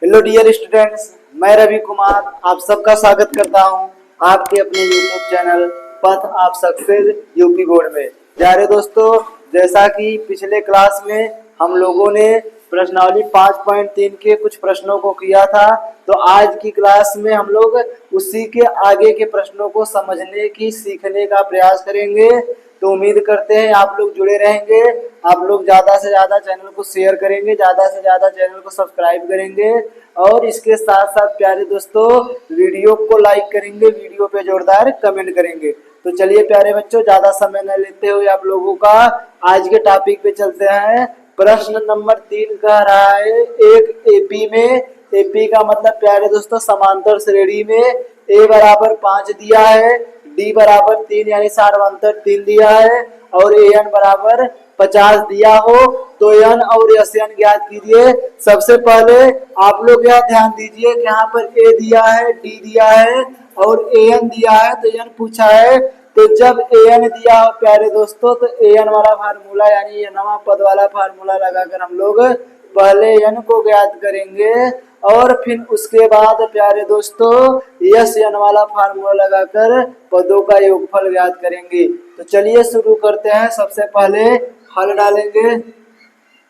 Hello dear students, मैं रवि कुमार आप सबका स्वागत करता हूं आपके अपने यूट्यूब चैनल पथ आप सक्सेस यूपी बोर्ड में। प्यारे दोस्तों, जैसा कि पिछले क्लास में हम लोगों ने प्रश्नावली 5.3 के कुछ प्रश्नों को किया था, तो आज की क्लास में हम लोग उसी के आगे के प्रश्नों को समझने की सीखने का प्रयास करेंगे। तो उम्मीद करते हैं आप लोग जुड़े रहेंगे, आप लोग ज़्यादा से ज़्यादा चैनल को शेयर करेंगे, ज़्यादा से ज़्यादा चैनल को सब्सक्राइब करेंगे और इसके साथ साथ प्यारे दोस्तों वीडियो को लाइक करेंगे, वीडियो पे जोरदार कमेंट करेंगे। तो चलिए प्यारे बच्चों, ज़्यादा समय न लेते हुए आप लोगों का आज के टॉपिक पे चलते हैं। प्रश्न नंबर 3 कह रहा है एक एपी में, एपी का मतलब प्यारे दोस्तों समांतर श्रेणी में ए बराबर 5 दिया है, डी बराबर 3 यानी सार्वंतर 3 दिया है और ए एन बराबर 50 दिया हो तो एन और एस एन ज्ञात कीजिए। सबसे पहले आप लोग यह ध्यान दीजिए कि यहाँ पर ए दिया है, डी दिया है और ए एन दिया है, तो एन पूछा है। तो जब ए एन दिया हो प्यारे दोस्तों तो ए एन वाला फार्मूला यानी ये नवा पद वाला फार्मूला लगाकर हम लोग पहले एन को ज्ञात करेंगे और फिर उसके बाद प्यारे दोस्तों यस एन वाला फार्मूला लगाकर पदों का योगफल ज्ञात करेंगे। तो चलिए शुरू करते हैं। सबसे पहले हल डालेंगे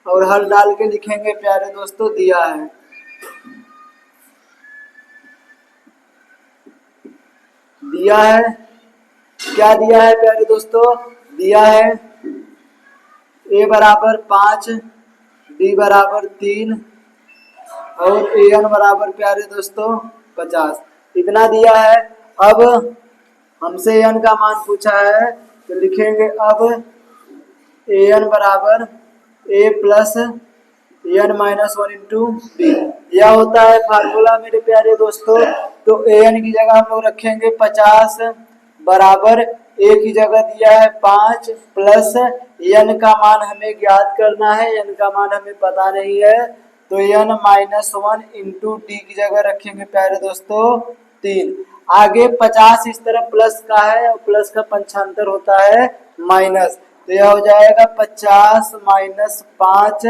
और हल डाल के लिखेंगे प्यारे दोस्तों दिया है, दिया है क्या दिया है प्यारे दोस्तों, दिया है ए बराबर 5, डी बराबर 3 और ए एन बराबर प्यारे दोस्तों 50, इतना दिया है। अब हमसे एन का मान पूछा है तो लिखेंगे अब ए एन बराबर a plus n minus 1 into d, यह होता है फार्मूला मेरे प्यारे दोस्तों। तो ए एन की जगह हम लोग रखेंगे 50 बराबर ए की जगह दिया है 5 प्लस एन का मान हमें ज्ञात करना है, एन का मान हमें पता नहीं है तो एन माइनस 1 इंटू डी की जगह रखेंगे प्यारे दोस्तों 3। आगे 50 इस तरफ प्लस का है और प्लस का पंचांतर होता है माइनस, तो यह हो जाएगा 50 माइनस 5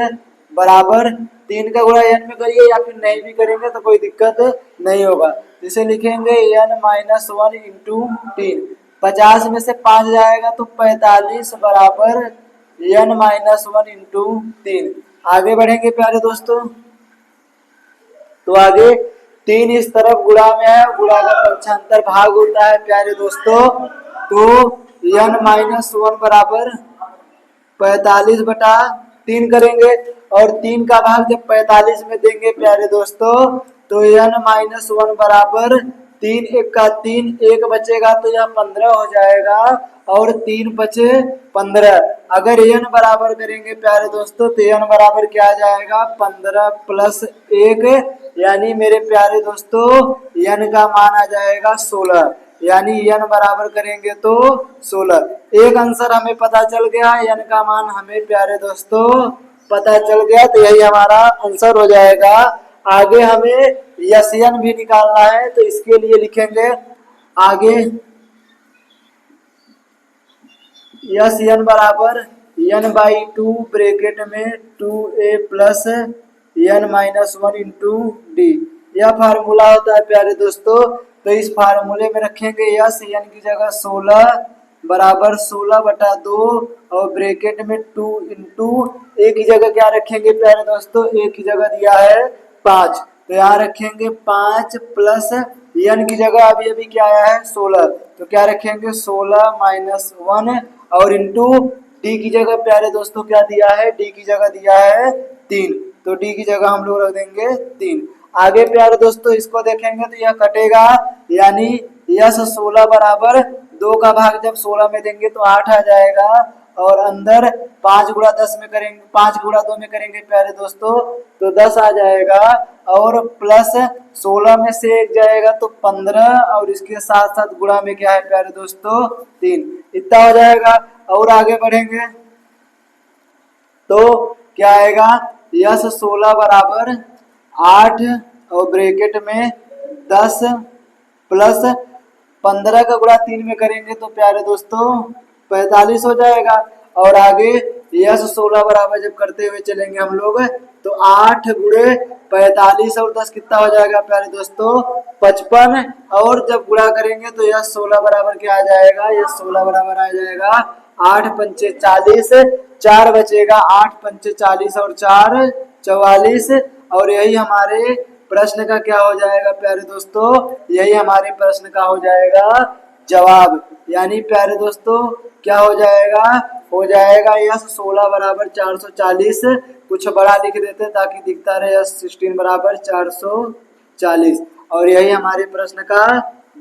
बराबर 3 का गुणा एन में करिए या फिर नहीं भी करेंगे तो कोई दिक्कत नहीं होगा। इसे लिखेंगे एन माइनस 1 इंटू 3, 50 में से 5 जाएगा तो 45 बराबर एन माइनस 1 इंटू 3। आगे बढ़ेंगे प्यारे दोस्तों, तो आगे 3 इस तरफ गुणा में है, गुणा का पक्षांतर भाग होता है प्यारे दोस्तों। तो एन माइनस 1 बराबर 45/3 करेंगे और 3 का भाग जब 45 में देंगे प्यारे दोस्तों तो एन माइनस 1 बराबर 3 1 का 3, 1 बचेगा तो यह 15 हो जाएगा और 3 बचे 15। अगर एन बराबर करेंगे प्यारे दोस्तों तो एन बराबर क्या आ जाएगा 15 प्लस 1 यानी मेरे प्यारे दोस्तों एन का मान आ जाएगा 16, यानी एन बराबर करेंगे तो 16। एक आंसर हमें पता चल गया, एन का मान हमें प्यारे दोस्तों पता चल गया, तो यही हमारा आंसर हो जाएगा। आगे हमें यस एन भी निकालना है तो इसके लिए लिखेंगे आगे यस एन बराबर एन बाई 2 ब्रैकेट में 2a plus n minus 1 into d, यह फार्मूला होता है प्यारे दोस्तों। तो इस फार्मूले में रखेंगे यस एन की जगह 16 बराबर 16/2 और ब्रैकेट में 2 इंटू ए की जगह क्या रखेंगे प्यारे दोस्तों, ए की जगह दिया है 5 तो यहाँ रखेंगे 5 प्लस एन की जगह अभी अभी क्या आया है 16 तो क्या रखेंगे 16 माइनस 1 और इंटू डी की जगह प्यारे दोस्तों क्या दिया है, डी की जगह दिया है 3 तो डी की जगह हम लोग रख देंगे 3। आगे प्यारे दोस्तों इसको देखेंगे तो यह कटेगा यानी यस 16 बराबर 2 का भाग जब 16 में देंगे तो 8 आ जाएगा और अंदर 5 गुणा 10 में करेंगे, 5 गुणा 2 में करेंगे प्यारे दोस्तों तो 10 आ जाएगा और प्लस 16 में से 1 जाएगा तो 15 और इसके साथ साथ गुणा में क्या है प्यारे दोस्तों 3, इतना हो जाएगा। और आगे बढ़ेंगे तो क्या आएगा यस 16 बराबर 8 और ब्रैकेट में 10 प्लस 15 का गुणा 3 में करेंगे तो प्यारे दोस्तों 45 हो जाएगा और आगे यस 16 बराबर जब करते हुए चलेंगे हम लोग तो 8 गुणे 45 और 10 कितना हो जाएगा प्यारे दोस्तों 55। और जब गुणा करेंगे तो यस 16 बराबर क्या आ जाएगा, यस 16 बराबर आ जाएगा 8 पंचे 40, 4 बचेगा 8 पंचे 40 और 4 44। और यही हमारे प्रश्न का क्या हो जाएगा प्यारे दोस्तों, यही हमारे प्रश्न का हो जाएगा जवाब। यानी प्यारे दोस्तों क्या हो जाएगा यस 16 बराबर 440। कुछ बड़ा लिख देते ताकि दिखता रहे यस 16 बराबर 440। और यही हमारे प्रश्न का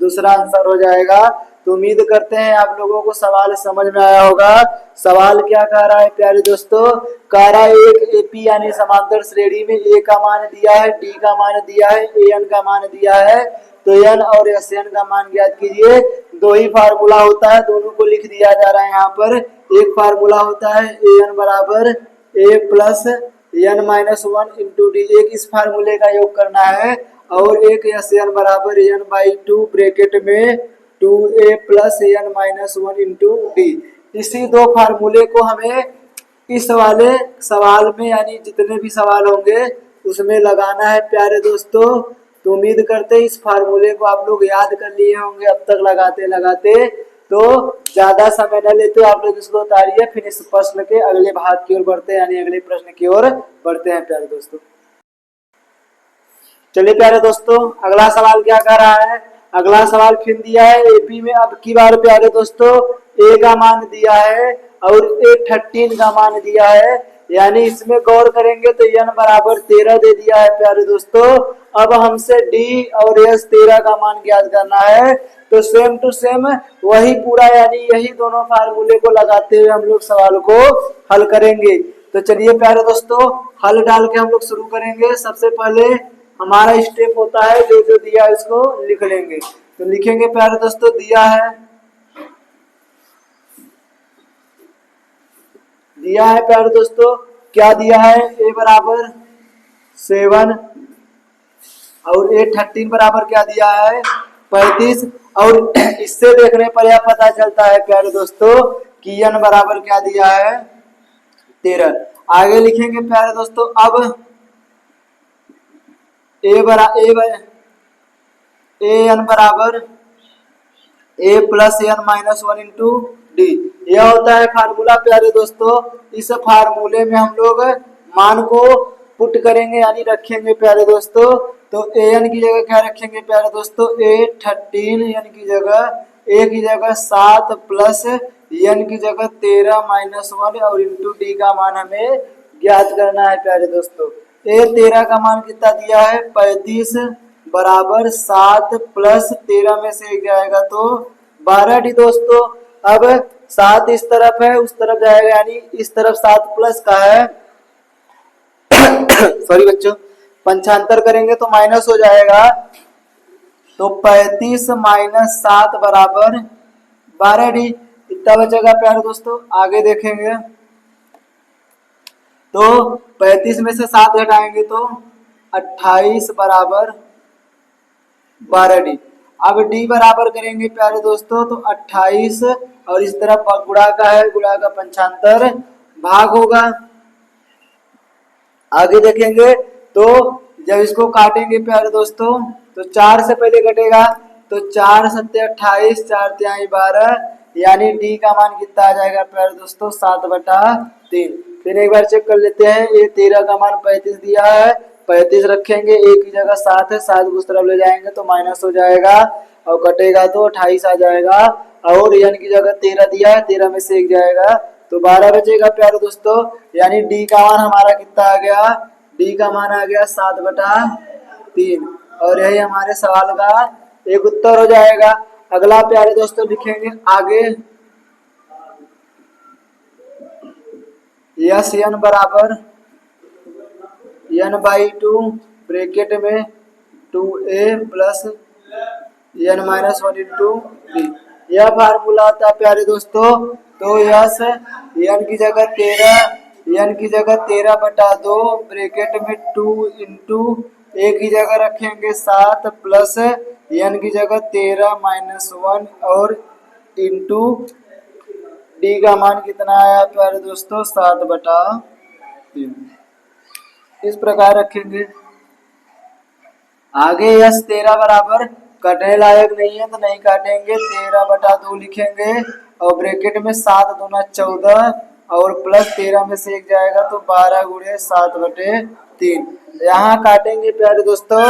दूसरा आंसर हो जाएगा। तो उम्मीद करते हैं आप लोगों को सवाल समझ में आया होगा। सवाल क्या कह रहा है प्यारे दोस्तों, कह रहा है एक एपी यानी समांतर श्रेणी में ए का मान दिया है, डी का मान दिया है, एन का मान दिया है। तो एन और एस एन का मान ज्ञात कीजिए। दो ही फार्मूला होता है, दोनों को लिख दिया जा रहा है यहाँ पर। एक फार्मूला होता है ए एन बराबर a plus n minus 1 into d, एक इस फार्मूले का योग करना है। और एक एस एन बराबर एन बाई 2 ब्रैकेट में 2a plus n minus 1 into d. इसी दो फार्मूले को हमें इस वाले सवाल में यानी जितने भी सवाल होंगे उसमें लगाना है प्यारे दोस्तों। तो उम्मीद करते हैं इस फार्मूले को आप लोग याद कर लिए होंगे अब तक लगाते लगाते। तो ज्यादा समय न लेते आप लोग इसको उतारिए, फिर इस प्रश्न के अगले भाग की ओर बढ़ते हैं यानी अगले प्रश्न की ओर बढ़ते हैं प्यारे दोस्तों। चलिए प्यारे दोस्तों अगला सवाल क्या कर रहा है, अगला सवाल फिर दिया है एपी में। अब की बार प्यारे दोस्तों ए का मान दिया है और ए 13 का मान दिया है। यानी इसमें गौर करेंगे तो एन बराबर 13 दे दिया है प्यारे दोस्तों। अब हमसे डी और एस 13 का मान ज्ञात करना है। तो सेम टू सेम वही पूरा यानी यही दोनों फार्मूले को लगाते हुए हम लोग सवाल को हल करेंगे। तो चलिए प्यारे दोस्तों हल डाल के हम लोग शुरू करेंगे। सबसे पहले हमारा स्टेप होता है जो जो दिया है इसको लिख लेंगे। तो लिखेंगे प्यारे दोस्तों दिया है प्यारे दोस्तों क्या दिया है, ए बराबर 7 और ए 13 बराबर क्या दिया है 35। और इससे देखने पर यह पता चलता है प्यारे दोस्तों कि एन बराबर क्या दिया है 13। आगे लिखेंगे प्यारे दोस्तों अब ए एन बराबर a plus n minus 1 into d. यह होता है फार्मूला प्यारे दोस्तों। इस फार्मूले में हम लोग मान को पुट करेंगे यानी रखेंगे प्यारे दोस्तों। तो ए एन की जगह क्या रखेंगे प्यारे दोस्तों ए 13, एन की जगह 7 प्लस एन की जगह 13 माइनस 1 और इंटू डी का मान हमें ज्ञात करना है प्यारे दोस्तों। ए 13 का मान कितना दिया है 35 बराबर 7 प्लस 13 में से एक जाएगा तो 12 डी दोस्तों। अब 7 इस तरफ है उस तरफ जाएगा यानी इस तरफ 7 प्लस का है सॉरी बच्चों, पंचांतर करेंगे तो माइनस हो जाएगा। तो 35 माइनस 7 बराबर 12 डी। इतना बचेगा प्यारे दोस्तों। आगे देखेंगे तो 35 में से 7 घटाएंगे तो 28 बराबर 12 डी। अब डी बराबर करेंगे प्यारे दोस्तों तो 28 और इस तरफ गुणा का है, गुणा का पंचांतर भाग होगा। आगे देखेंगे तो जब इसको काटेंगे प्यारे दोस्तों तो 4 से पहले कटेगा तो 4 सत्ते 28, 4 तिहाई 12 यानी डी का मान कितना आ जाएगा प्यारे दोस्तों 7/3। फिर एक बार चेक कर लेते हैं। ये 13 का मान 35 दिया है, 35 रखेंगे, एक की जगह 7 है, 7 को उस तरफ ले जाएंगे तो माइनस हो जाएगा और कटेगा तो 28 आ जाएगा। और एन की जगह 13 दिया है, 13 में से एक जाएगा तो 12 बचेगा प्यारे दोस्तों। यानी डी का मान हमारा कितना आ गया, डी का मान आ गया 7/3 और यही हमारे सवाल का एक उत्तर हो जाएगा। अगला प्यारे दोस्तों लिखेंगे आगे यस एन बराबर एन बाई 2 ब्रैकेट में 2a plus n minus 1 into d. यह फार्मूला होता है प्यारे दोस्तों। तो यस एन की जगह 13/2 ब्रैकेट में 2 इंटू ए की जगह रखेंगे 7 प्लस एन की जगह 13 माइनस 1 और इंटू डी का मान कितना आया प्यारे दोस्तों 7/3। इस प्रकार रखेंगे। आगे यस 13 बराबर कटने लायक नहीं है तो नहीं काटेंगे, 13/2 लिखेंगे और ब्रैकेट में 7 दूना 14 और प्लस 13 में से एक जाएगा तो 12 गुणे 7/3। यहाँ काटेंगे प्यारे दोस्तों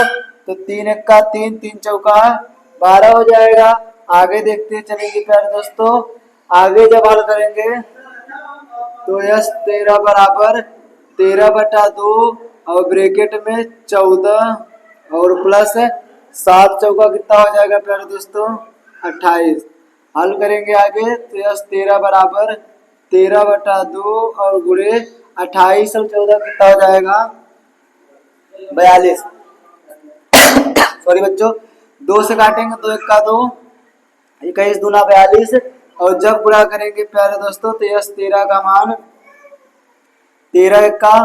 तो 3 एक्का 3, 3 चौका 12 हो जाएगा। आगे देखते चलेंगे प्यारे दोस्तों, आगे जब हल करेंगे तो यस 13 बराबर 13/2 और ब्रैकेट में 14 और प्लस 7 चौका कितना हो जाएगा प्यारे दोस्तों 28। हल करेंगे आगे तो यस 13 बराबर 13/2 और गुणे 28 और 14 कितना हो जाएगा 42। सॉरी बच्चों, 2 से काटेंगे तो 1 का 2, 21 दूना 42 और जब गुणा करेंगे प्यारे दोस्तों तो यस 13 का मान 13 एक्का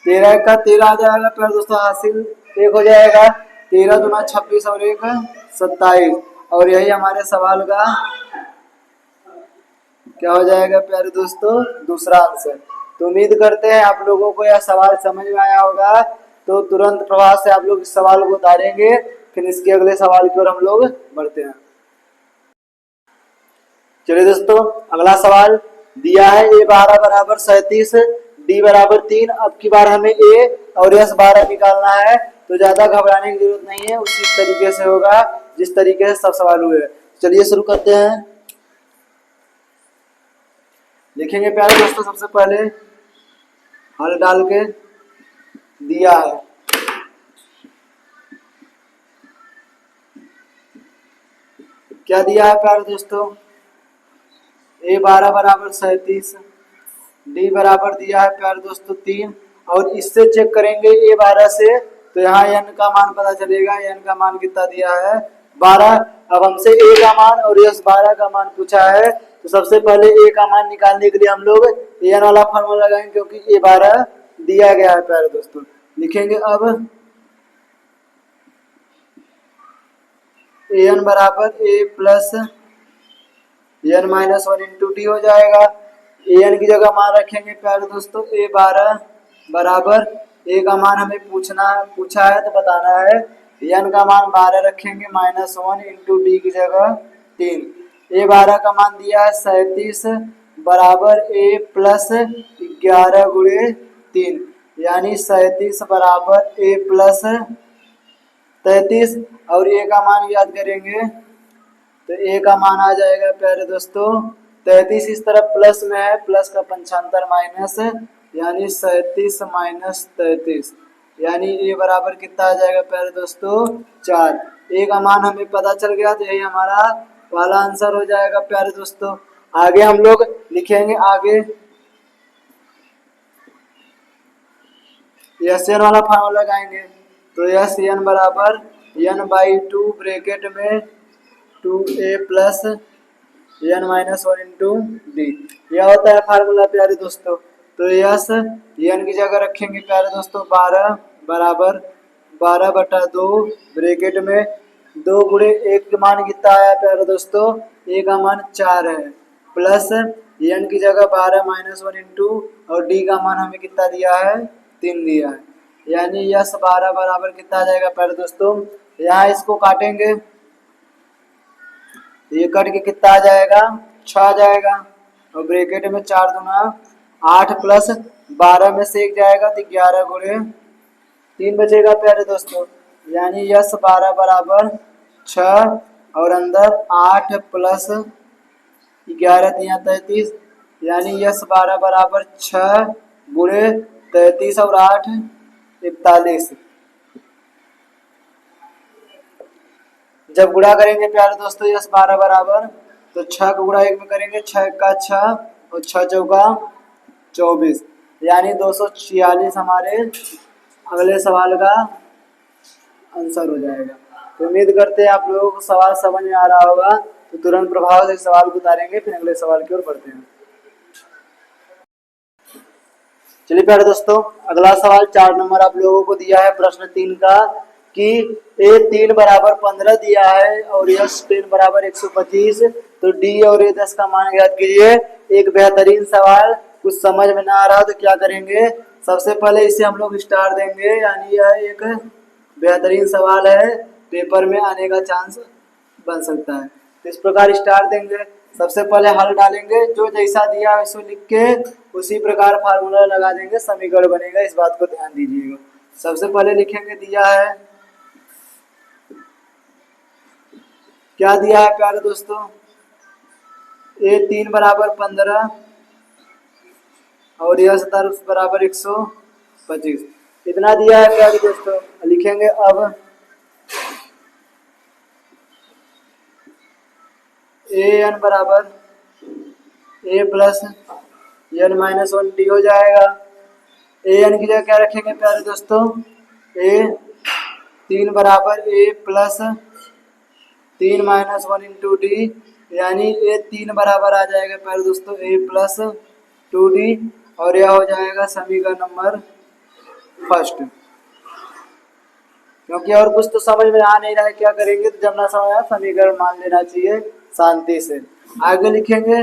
13 आ जाएगा प्यारे दोस्तों, हासिल 1 हो जाएगा। 13 दूना 26 और 1 27 और यही हमारे सवाल का क्या हो जाएगा प्यारे दोस्तों दूसरा आंसर। तो उम्मीद करते हैं आप लोगों को यह सवाल समझ में आया होगा। तो तुरंत प्रभाव से आप लोग इस सवाल को उतारेंगे, फिर इसके अगले सवाल की ओर हम लोग बढ़ते हैं। चलिए दोस्तों, अगला सवाल दिया है a12 बराबर 37, d बराबर 3। अब की बार हमें a और s 12 निकालना है, तो ज्यादा घबराने की जरूरत नहीं है, उसी तरीके से होगा जिस तरीके से सब सवाल हुए। चलिए शुरू करते हैं। लिखेंगे प्यारे दोस्तों सबसे पहले हल डाल के दिया है क्या दिया है प्यारे दोस्तों a12 बराबर 37, d बराबर दिया है प्यारे दोस्तों 3 और इससे चेक करेंगे a12 से तो यहाँ n का मान पता चलेगा। n का मान कितना दिया है 12। अब हमसे a का मान और s 12 का मान पूछा है, तो सबसे पहले a का मान निकालने के लिए हम लोग an वाला फॉर्मूला लगाएंगे क्योंकि a12 दिया गया है प्यारे दोस्तों। लिखेंगे अब an बराबर a plus n minus 1 into T हो जाएगा। an की जगह मान रखेंगे प्यारे दोस्तों a12 बराबर a का मान हमें पूछा है तो बताना है, n का मान 12 रखेंगे माइनस 1 इंटू डी की जगह 3। a12 का मान दिया है 37 बराबर a प्लस 11 गुणे 3 यानी 37 बराबर a प्लस 33 और a का मान याद करेंगे तो a का मान आ जाएगा प्यारे दोस्तों 33। इस तरफ प्लस में है, प्लस का पंचांतर माइनस यानी 37 माइनस 33 यानी a बराबर कितना आ जाएगा प्यारे दोस्तों 4। a का मान हमें पता चल गया तो यही हमारा वाला आंसर हो जाएगा प्यारे दोस्तों। आगे हम लोग लिखेंगे आगे एस एन वाला फॉर्मूला लगाएंगे तो एस एन बराबर n/2 ब्रैकेट में 2a plus n minus 1 into d, यह होता है फार्मूला प्यारे दोस्तों। तो यस n की जगह रखेंगे प्यारे दोस्तों 12 बराबर 12/2 ब्रैकेट में 2 गुणे 1 का मान कितना आया प्यारे दोस्तों a का मान 4 है प्लस n की जगह 12 माइनस 1 इंटू और d का मान हमें कितना दिया है 3 दिया है यानी यस 12 बराबर कितना आ जाएगा प्यारे दोस्तों। यहाँ इसको काटेंगे ये कट के कितना आ जाएगा 6 आ जाएगा और ब्रैकेट में 4 दूना 8 प्लस 12 में से 1 जाएगा तो 11 गुणे 3 बचेगा प्यारे दोस्तों यानी यस 12 बराबर 6 और अंदर 8 प्लस 11 33 यानी यस 12 बराबर 6 गुणे 33 और 8 41। जब गुणा करेंगे प्यारे दोस्तों यस 12 बराबर तो 6 का गुणा 1 में करेंगे 6 का 6 और 6 चौका 24 यानी 246 हमारे अगले सवाल का आंसर हो जाएगा। तो उम्मीद करते हैं आप लोगों को सवाल समझ में आ रहा होगा। तो तुरंत प्रभाव से सवाल को उतारेंगे, फिर अगले सवाल की ओर बढ़ते हैं। चलिए प्यारे दोस्तों, अगला सवाल 4 नंबर आप लोगों को दिया है प्रश्न 3 का कि ए 3 बराबर 15 दिया है और यस 10 बराबर 125, तो डी और ए 10 का मान ज्ञात कीजिए। एक बेहतरीन सवाल, कुछ समझ में ना आ रहा तो क्या करेंगे, सबसे पहले इसे हम लोग स्टार देंगे, यानी यह एक बेहतरीन सवाल है, पेपर में आने का चांस बन सकता है। तो इस प्रकार स्टार देंगे, सबसे पहले हल डालेंगे, जो जैसा दिया है उसको लिख के उसी प्रकार फार्मूला लगा देंगे, समीकरण बनेगा, इस बात को ध्यान दीजिएगा। सबसे पहले लिखेंगे, दिया है, क्या दिया है प्यारे दोस्तों, ए 3 बराबर 15 और यह 17 बराबर 125, इतना दिया है प्यारे दोस्तों। लिखेंगे अब ए एन बराबर a plus n minus 1 D हो जाएगा। ए एन की जगह क्या रखेंगे प्यारे दोस्तों, ए 3 बराबर a plus 3 minus 1 into D, यानी ए 3 बराबर आ जाएगा प्यारे दोस्तों ए प्लस 2d, और यह हो जाएगा समीकरण नंबर फर्स्ट। क्योंकि और कुछ तो समझ में आ नहीं रहा है, क्या करेंगे, तो जब ना समझ आया समीकरण मान लेना चाहिए शांति से। आगे लिखेंगे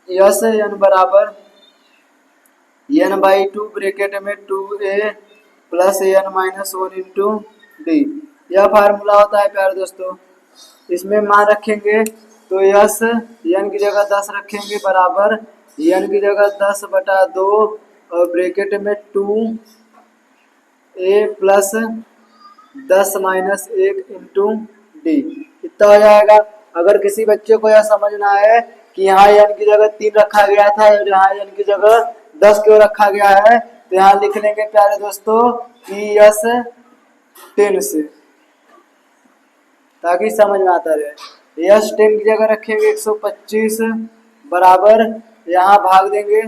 यस एन बराबर एन बाई 2 ब्रैकेट में 2a plus n minus 1 into d, यह फार्मूला होता है प्यारे दोस्तों। इसमें मान रखेंगे तो यस एन की जगह 10 रखेंगे बराबर एन की जगह 10/2 और ब्रैकेट में 2a plus 10 minus 1 into D, इतना हो जाएगा। अगर किसी बच्चे को यह समझना है कि यहाँ एन की जगह 3 रखा गया था और यहाँ एन की जगह 10 क्यों रखा गया है, तो यहाँ लिख लेंगे प्यारे दोस्तों कि यस 10 से, ताकि समझ में आता रहे। यस 10 की जगह रखेंगे 125 बराबर, यहाँ भाग देंगे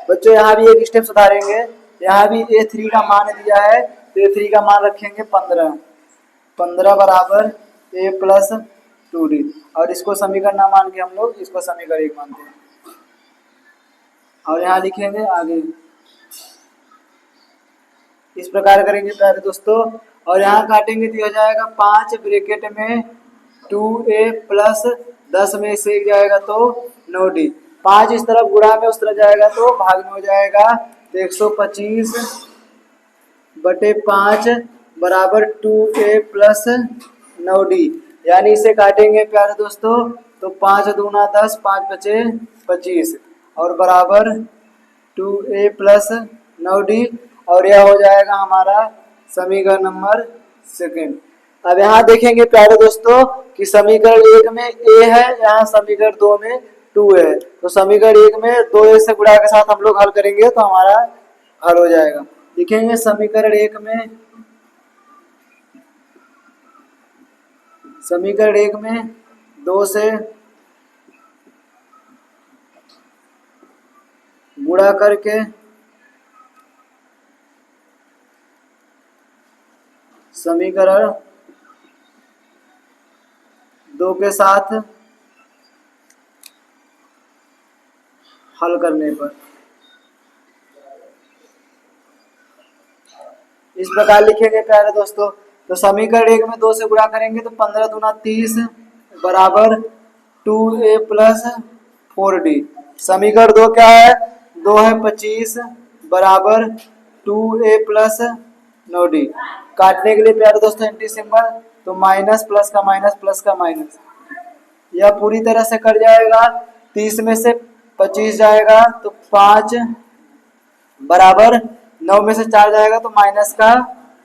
बच्चों, यहाँ भी एक स्टेप सुधारेंगे, यहाँ भी a3 का मान दिया है तो a3 का मान रखेंगे 15 बराबर a प्लस 2d, और इसको समीकरण ना मान के हम लोग इसको समीकरण 1 मानते हैं। और यहाँ लिखेंगे आगे, इस प्रकार करेंगे प्यारे दोस्तों, और यहाँ काटेंगे तो हो जाएगा 5 ब्रैकेट में 2a प्लस 10 में से 1 जाएगा तो 9d, 5 इस तरफ गुणा में उस तरफ जाएगा तो भाग में हो जाएगा, तो 125/5 बराबर 2a प्लस 9d, यानी इसे काटेंगे प्यारे दोस्तों तो 5 दूना 10, 5 बचे 25 और बराबर 2a प्लस 9d, और यह हो जाएगा हमारा समीकरण नंबर सेकंड। अब यहाँ देखेंगे प्यारे दोस्तों कि समीकरण 1 में a है, यहाँ समीकरण 2 में 2 है, तो समीकरण 1 में 2a से गुणा के साथ हम लोग हल करेंगे तो हमारा हल हो जाएगा। लिखेंगे समीकरण 1 में 2 से गुणा करके समीकरण 2 के साथ हल करने पर इस प्रकार लिखेंगे प्यारे दोस्तों। तो समीकरण 1 में 2 से गुणा करेंगे तो 15 दूना 30 बराबर 2a प्लस 4d, समीकरण 2 क्या है, 2 है 25 बराबर 2a प्लस 9d, काटने के लिए प्यारे दोस्तों एंटी सिंबल, तो माइनस प्लस का माइनस प्लस का माइनस, यह पूरी तरह से कट जाएगा, 30 में से 25 जाएगा तो 5 बराबर 9 में से 4 जाएगा तो माइनस का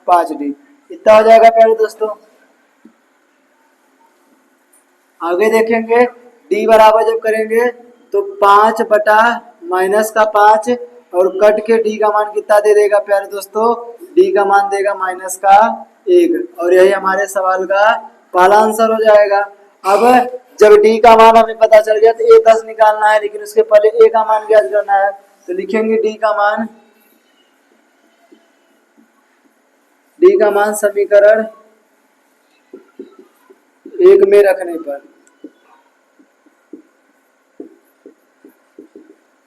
5d, इतना हो जाएगा प्यारे दोस्तों। आगे देखेंगे d बराबर जब करेंगे तो 5 बटा माइनस का 5 और कट के d का मान कितना दे देगा प्यारे दोस्तों, d का मान देगा माइनस का 1, और यही हमारे सवाल का पहला आंसर हो जाएगा। अब जब d का मान हमें पता चल गया तो a 10 निकालना है, लेकिन उसके पहले a का मान ज्ञात करना है, तो लिखेंगे d का मान समीकरण 1 में रखने पर,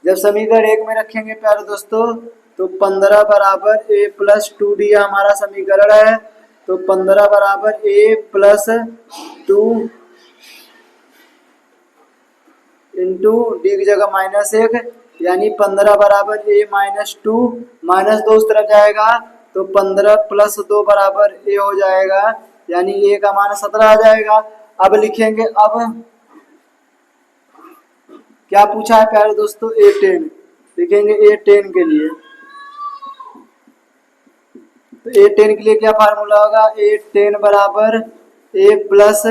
जब समीकरण 1 में रखेंगे प्यारे दोस्तों तो 15 बराबर ए प्लस 2d हमारा समीकरण है। तो 15 बराबर ए प्लस 2 इंटू डी की जगह -1, यानी 15 बराबर ए -2, -2 उस तरफ जाएगा तो 15 प्लस 2 बराबर ए हो जाएगा, यानी ए का मान 17 आ जाएगा। अब लिखेंगे, अब क्या पूछा है प्यारे दोस्तों, A10 लिखेंगे। A10 के लिए तो A10 के लिए क्या फार्मूला होगा, A10 बराबर A plus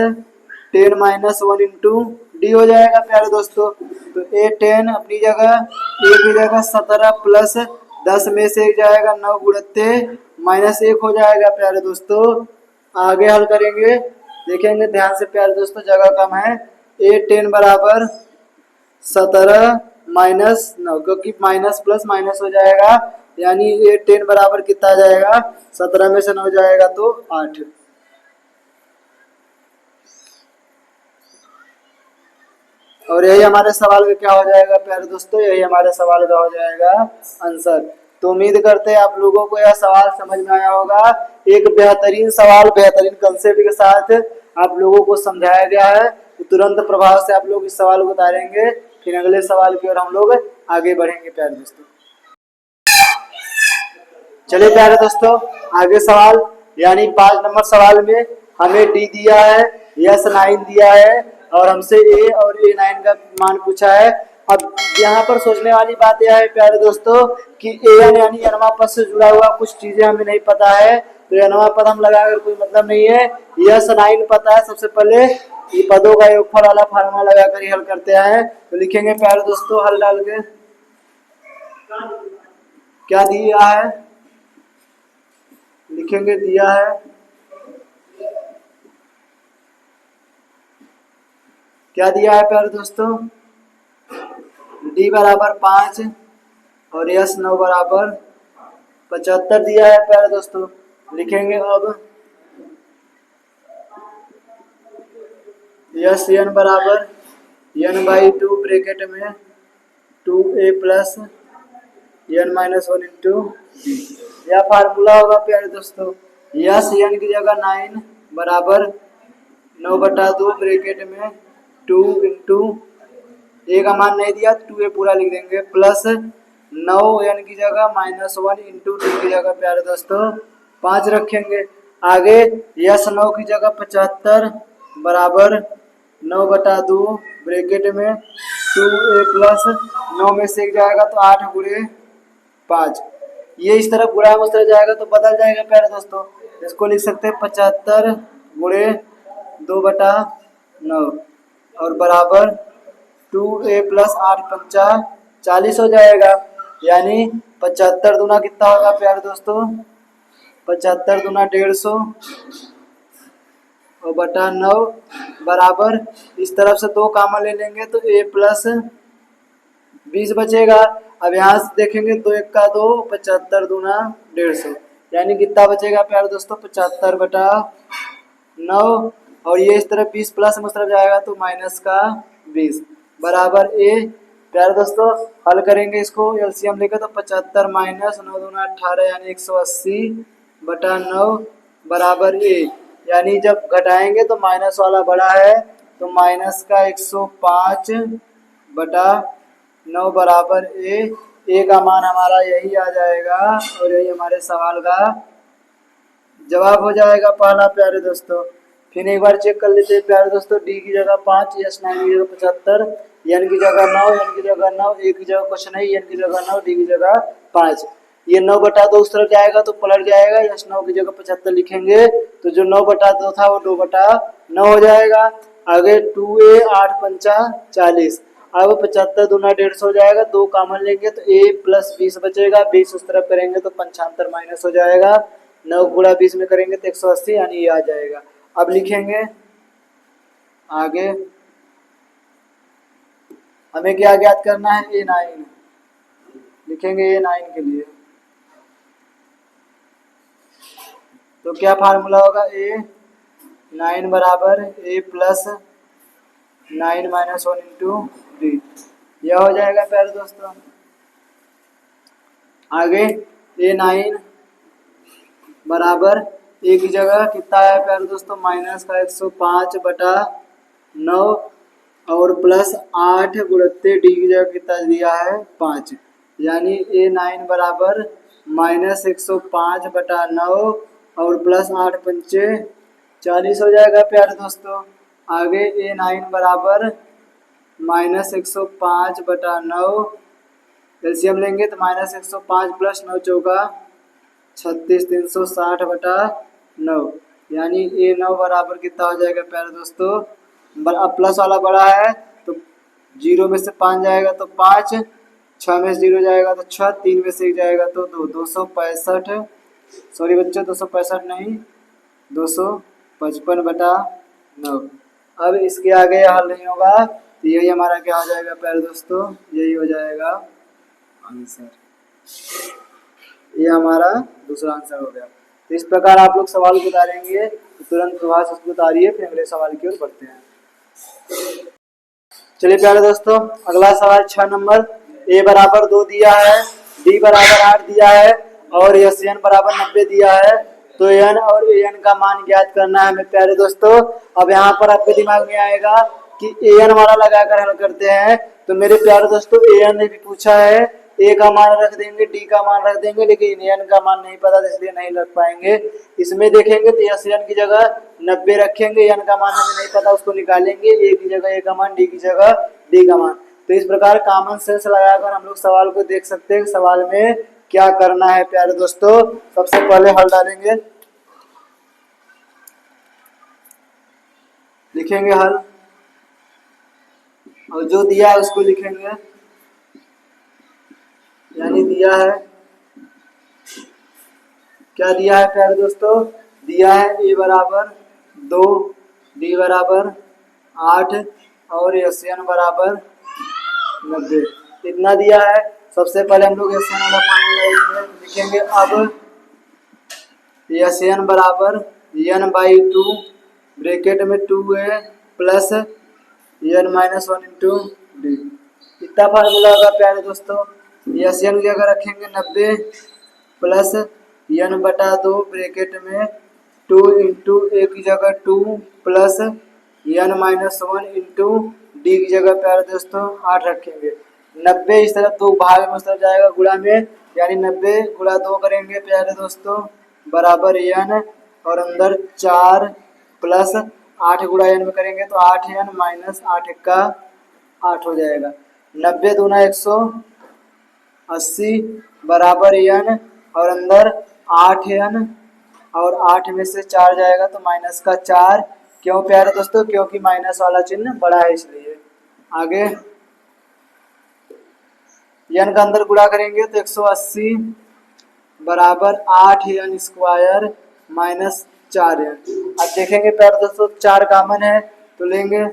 10 minus 1 into D हो जाएगा प्यारे दोस्तों। तो A10 अपनी जगह, ए की जगह 17 प्लस 10 में से 1 जाएगा, 9 गुणित्ते -1 हो जाएगा प्यारे दोस्तों। आगे हल करेंगे, देखेंगे ध्यान से प्यारे दोस्तों, जगह कम है। A10 बराबर 17 माइनस 9, क्योंकि माइनस प्लस माइनस हो जाएगा, यानी A10 बराबर कितना आ जाएगा, 17 में से 9 जाएगा तो 8। और यही हमारे सवाल का क्या हो जाएगा प्यारे दोस्तों, यही हमारे सवाल का हो जाएगा आंसर। तो उम्मीद करते हैं आप लोगों को यह सवाल समझ में आया होगा। एक बेहतरीन सवाल, बेहतरीन कंसेप्ट के साथ आप लोगों को समझाया गया है। तो तुरंत प्रभाव से आप लोग इस सवाल को उतारेंगे, फिर अगले सवाल की ओर हम लोग आगे बढ़ेंगे प्यारे दोस्तों। चलिए प्यारे दोस्तों, आगे सवाल, यानी 5 नंबर सवाल में हमें डी दिया है, यस 9 दिया है, और हमसे ए और A9 का मान पूछा है। अब यहाँ पर सोचने वाली बात यह है प्यारे दोस्तों कि एन यानी अनवा पद से जुड़ा हुआ कुछ चीजें हमें नहीं पता है, तो अनवा पद हम लगाकर कोई मतलब नहीं है। यस 9 पता है, सबसे पहले ये पदों का योगफल वाला फार्मूला लगाकर ही हल करते हैं। तो लिखेंगे प्यारे दोस्तों, हल डाल के क्या दिया है, लिखेंगे दिया है क्या दिया है प्यारे दोस्तों, डी बराबर 5 और यस 9 बराबर 75 दिया है प्यारे दोस्तों। लिखेंगे अब यस एन बराबर n/2 ब्रैकेट में 2a plus n minus 1 into यह फार्मूला होगा प्यारे दोस्तों। यस एन की जगह 9 बराबर 9/2 ब्रैकेट में 2 इंटू ए का मान नहीं दिया, 2a पूरा लिख देंगे, प्लस 9 n की जगह -1 इंटू डी की जगह प्यारे दोस्तों 5 रखेंगे। आगे यस 9 की जगह 75 बराबर 9/2 ब्रैकेट में 2a प्लस 9 में से 1 जाएगा तो 8 गुणे 5, ये इस तरफ गुणा उस तरफ जाएगा तो बदल जाएगा प्यारे दोस्तों। इसको लिख सकते हैं 75 गुणे 2/9 और बराबर 2a प्लस 8 पंचा 40 हो जाएगा, यानी 75 दूना कितना होगा प्यारे दोस्तों, 75 दूना 150 और बटा 9 बराबर, इस तरफ से 2 कॉमन ले लेंगे तो a प्लस 20 बचेगा। अब यहाँ से देखेंगे 2 1 का 2, 75 दूना 150, यानी कितना बचेगा प्यारे दोस्तों, 75/9, और ये इस तरफ 20 प्लस में उस तरफ जाएगा तो माइनस का 20 बराबर ए। प्यारे दोस्तों हल करेंगे इसको, एलसीएम लेकर तो 75 माइनस 9 दूना 18 यानी 180/9 बराबर ए, यानी जब घटाएंगे तो माइनस वाला बड़ा है तो माइनस का 105/9 बराबर ए का मान हमारा यही आ जाएगा और यही हमारे सवाल का जवाब हो जाएगा पहला प्यारे दोस्तों। फिर एक बार चेक कर लेते हैं प्यारे दोस्तों, डी की जगह 5, यस 9 की जगह 75, एन की जगह 9, एन की जगह 9, ए की जगह कुछ नहीं, एन की जगह 9, डी की जगह 5। ये 9/2 उस तरफ जाएगा तो पलट जाएगा, यस 9 की जगह 75 लिखेंगे तो जो 9/2 था वो 2/9 हो जाएगा। आगे 2a 8 पंचा 40, अब 75 दूना 150 हो जाएगा, 2 कॉमन लेंगे तो a प्लस 20 बचेगा, 20 उस तरफ करेंगे तो 75 माइनस हो जाएगा, 9 गुणा 20 में करेंगे तो 180 यानी ये आ जाएगा। अब लिखेंगे आगे, हमें क्या ज्ञात करना है, A9 लिखेंगे A9 के लिए तो क्या फार्मूला होगा, A9 बराबर a plus 9 minus 1 into d, यह हो जाएगा प्यारे दोस्तों। आगे A9 बराबर ए की जगह कितना है प्यारे दोस्तों, माइनस का 105/9 और प्लस 8 गुणित डी की जगह कितना दिया है 5, यानी A9 बराबर माइनस 105/9 और प्लस 8 पंचे 40 हो जाएगा प्यारे दोस्तों। आगे A9 बराबर माइनस 105/9, एलसीएम लेंगे तो माइनस 105 प्लस 9 चौका 36, 360/9, यानी A9 बराबर कितना हो जाएगा प्यारे दोस्तों, अब प्लस वाला बड़ा है तो 0 में से 5 जाएगा तो 5, 6 में से 0 जाएगा तो 6, 3 में से 1 जाएगा तो 2, 265, सॉरी बच्चों 265 नहीं 255/9। अब इसके आगे हल नहीं होगा तो यही हमारा क्या हो जाएगा प्यारे दोस्तों, यही हो जाएगा आंसर। ये हमारा दूसरा आंसर हो गया। तो इस प्रकार आप लोग सवाल को उतारेंगे तो तुरंत प्रभाव से उसको उतारिए, फिर अगले सवाल की ओर बढ़ते हैं। चलिए प्यारे दोस्तों, अगला सवाल 6 नंबर, ए बराबर 2 दिया है, डी बराबर 8 दिया है और एस एन बराबर 90 दिया है। तो एन और ए एन का मान ज्ञात करना है हमें प्यारे दोस्तों। अब यहाँ पर आपके दिमाग में आएगा कि ए एन वाला लगाकर हल करते हैं। तो मेरे प्यारे दोस्तों ए एन ने भी पूछा है, ए का मान रख देंगे, डी का मान रख देंगे, लेकिन एन का मान नहीं पता इसलिए नहीं रख पाएंगे। इसमें देखेंगे तो एस एन की जगह 90 रखेंगे, एन का मान हमें नहीं पता उसको निकालेंगे, ए की जगह ए का मान, डी की जगह डी का मान। तो इस प्रकार कॉमन सेंस लगाकर हम लोग सवाल को देख सकते हैं सवाल में क्या करना है प्यारे दोस्तों। सबसे पहले हल डालेंगे, लिखेंगे हल और जो दिया है उसको लिखेंगे, यानी दिया है, क्या दिया है प्यारे दोस्तों, दिया है ए बराबर 2, डी बराबर 8 और एस एन बराबर 90, इतना दिया है। सबसे पहले हम लोग एस एन वाला फॉर्मूला लिखेंगे। अब एस एन बराबर n/2 ब्रैकेट में 2a plus n-1 into D, इतना फार्मूला होगा प्यारे दोस्तों। एस एन की अगर रखेंगे 90 प्लस n/2 ब्रैकेट में 2 इंटू ए की जगह 2 प्लस n-1 इंटू डी की जगह प्यारे दोस्तों 8 रखेंगे। 90 इस तरफ 2 भाग में उस तरफ जाएगा गुणा में, यानी 90 गुणा 2 करेंगे प्यारे दोस्तों बराबर n और अंदर 4 प्लस 8 गुणा n में करेंगे तो 8n माइनस 8 का 8 हो जाएगा। 90 दूना 180 बराबर n और अंदर 8n और 8 में से 4 जाएगा तो माइनस का 4, क्यों प्यारे दोस्तों, क्योंकि माइनस वाला चिन्ह बड़ा है इसलिए। आगे n का अंदर गुणा करेंगे तो 180 बराबर 8n स्क्वायर माइनस 4n। अब देखेंगे प्यारे दोस्तों 4 कॉमन है तो लेंगे,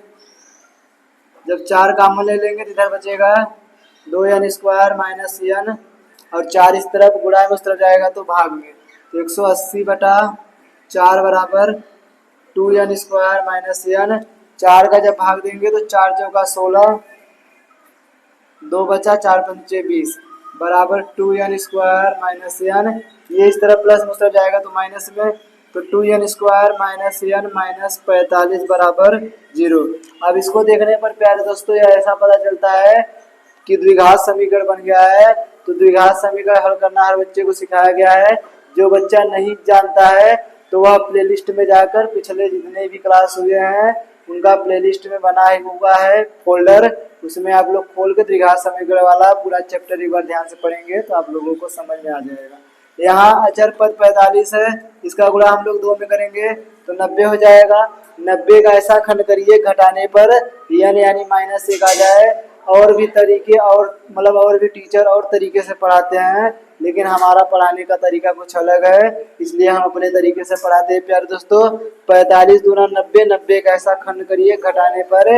जब 4 कॉमन ले लेंगे तो इधर बचेगा 2n स्क्वायर माइनस n और 4 इस तरफ गुणा में उस तरफ जाएगा तो भाग में, तो 180/4 बराबर 2n स्क्वायर माइनस n। 4 का जब भाग देंगे तो 4 चौका 16, 2 बचा 4 पंचे 20 बराबर 2n स्क्वायर माइनस n। ये इस तरफ प्लस में उस तरफ जाएगा तो माइनस में, तो 2n square minus n minus 45 बराबर 0। अब इसको देखने पर प्यारे दोस्तों यह ऐसा पता चलता है कि द्विघात समीकरण बन गया है। तो द्विघात समीकरण हल करना हर बच्चे को सिखाया गया है। जो बच्चा नहीं जानता है तो वह प्लेलिस्ट में जाकर पिछले जितने भी क्लास हुए हैं उनका प्लेलिस्ट में बना हुआ है फोल्डर, उसमें आप लोग खोल के द्विघात समीकरण वाला पूरा चैप्टर एक बार ध्यान से पढ़ेंगे तो आप लोगों को समझ में आ जाएगा। यहाँ अचर पद 45 है, इसका गुणा हम लोग 2 में करेंगे तो 90 हो जाएगा। 90 का ऐसा खंड करिए घटाने पर यानी -1 आ जाए। और भी तरीके और मतलब और भी टीचर और तरीके से पढ़ाते हैं, लेकिन हमारा पढ़ाने का तरीका कुछ अलग है, इसलिए हम अपने तरीके से पढ़ाते हैं प्यारे दोस्तों। 45 दूना 90, 90 का ऐसा खंड करिए घटाने पर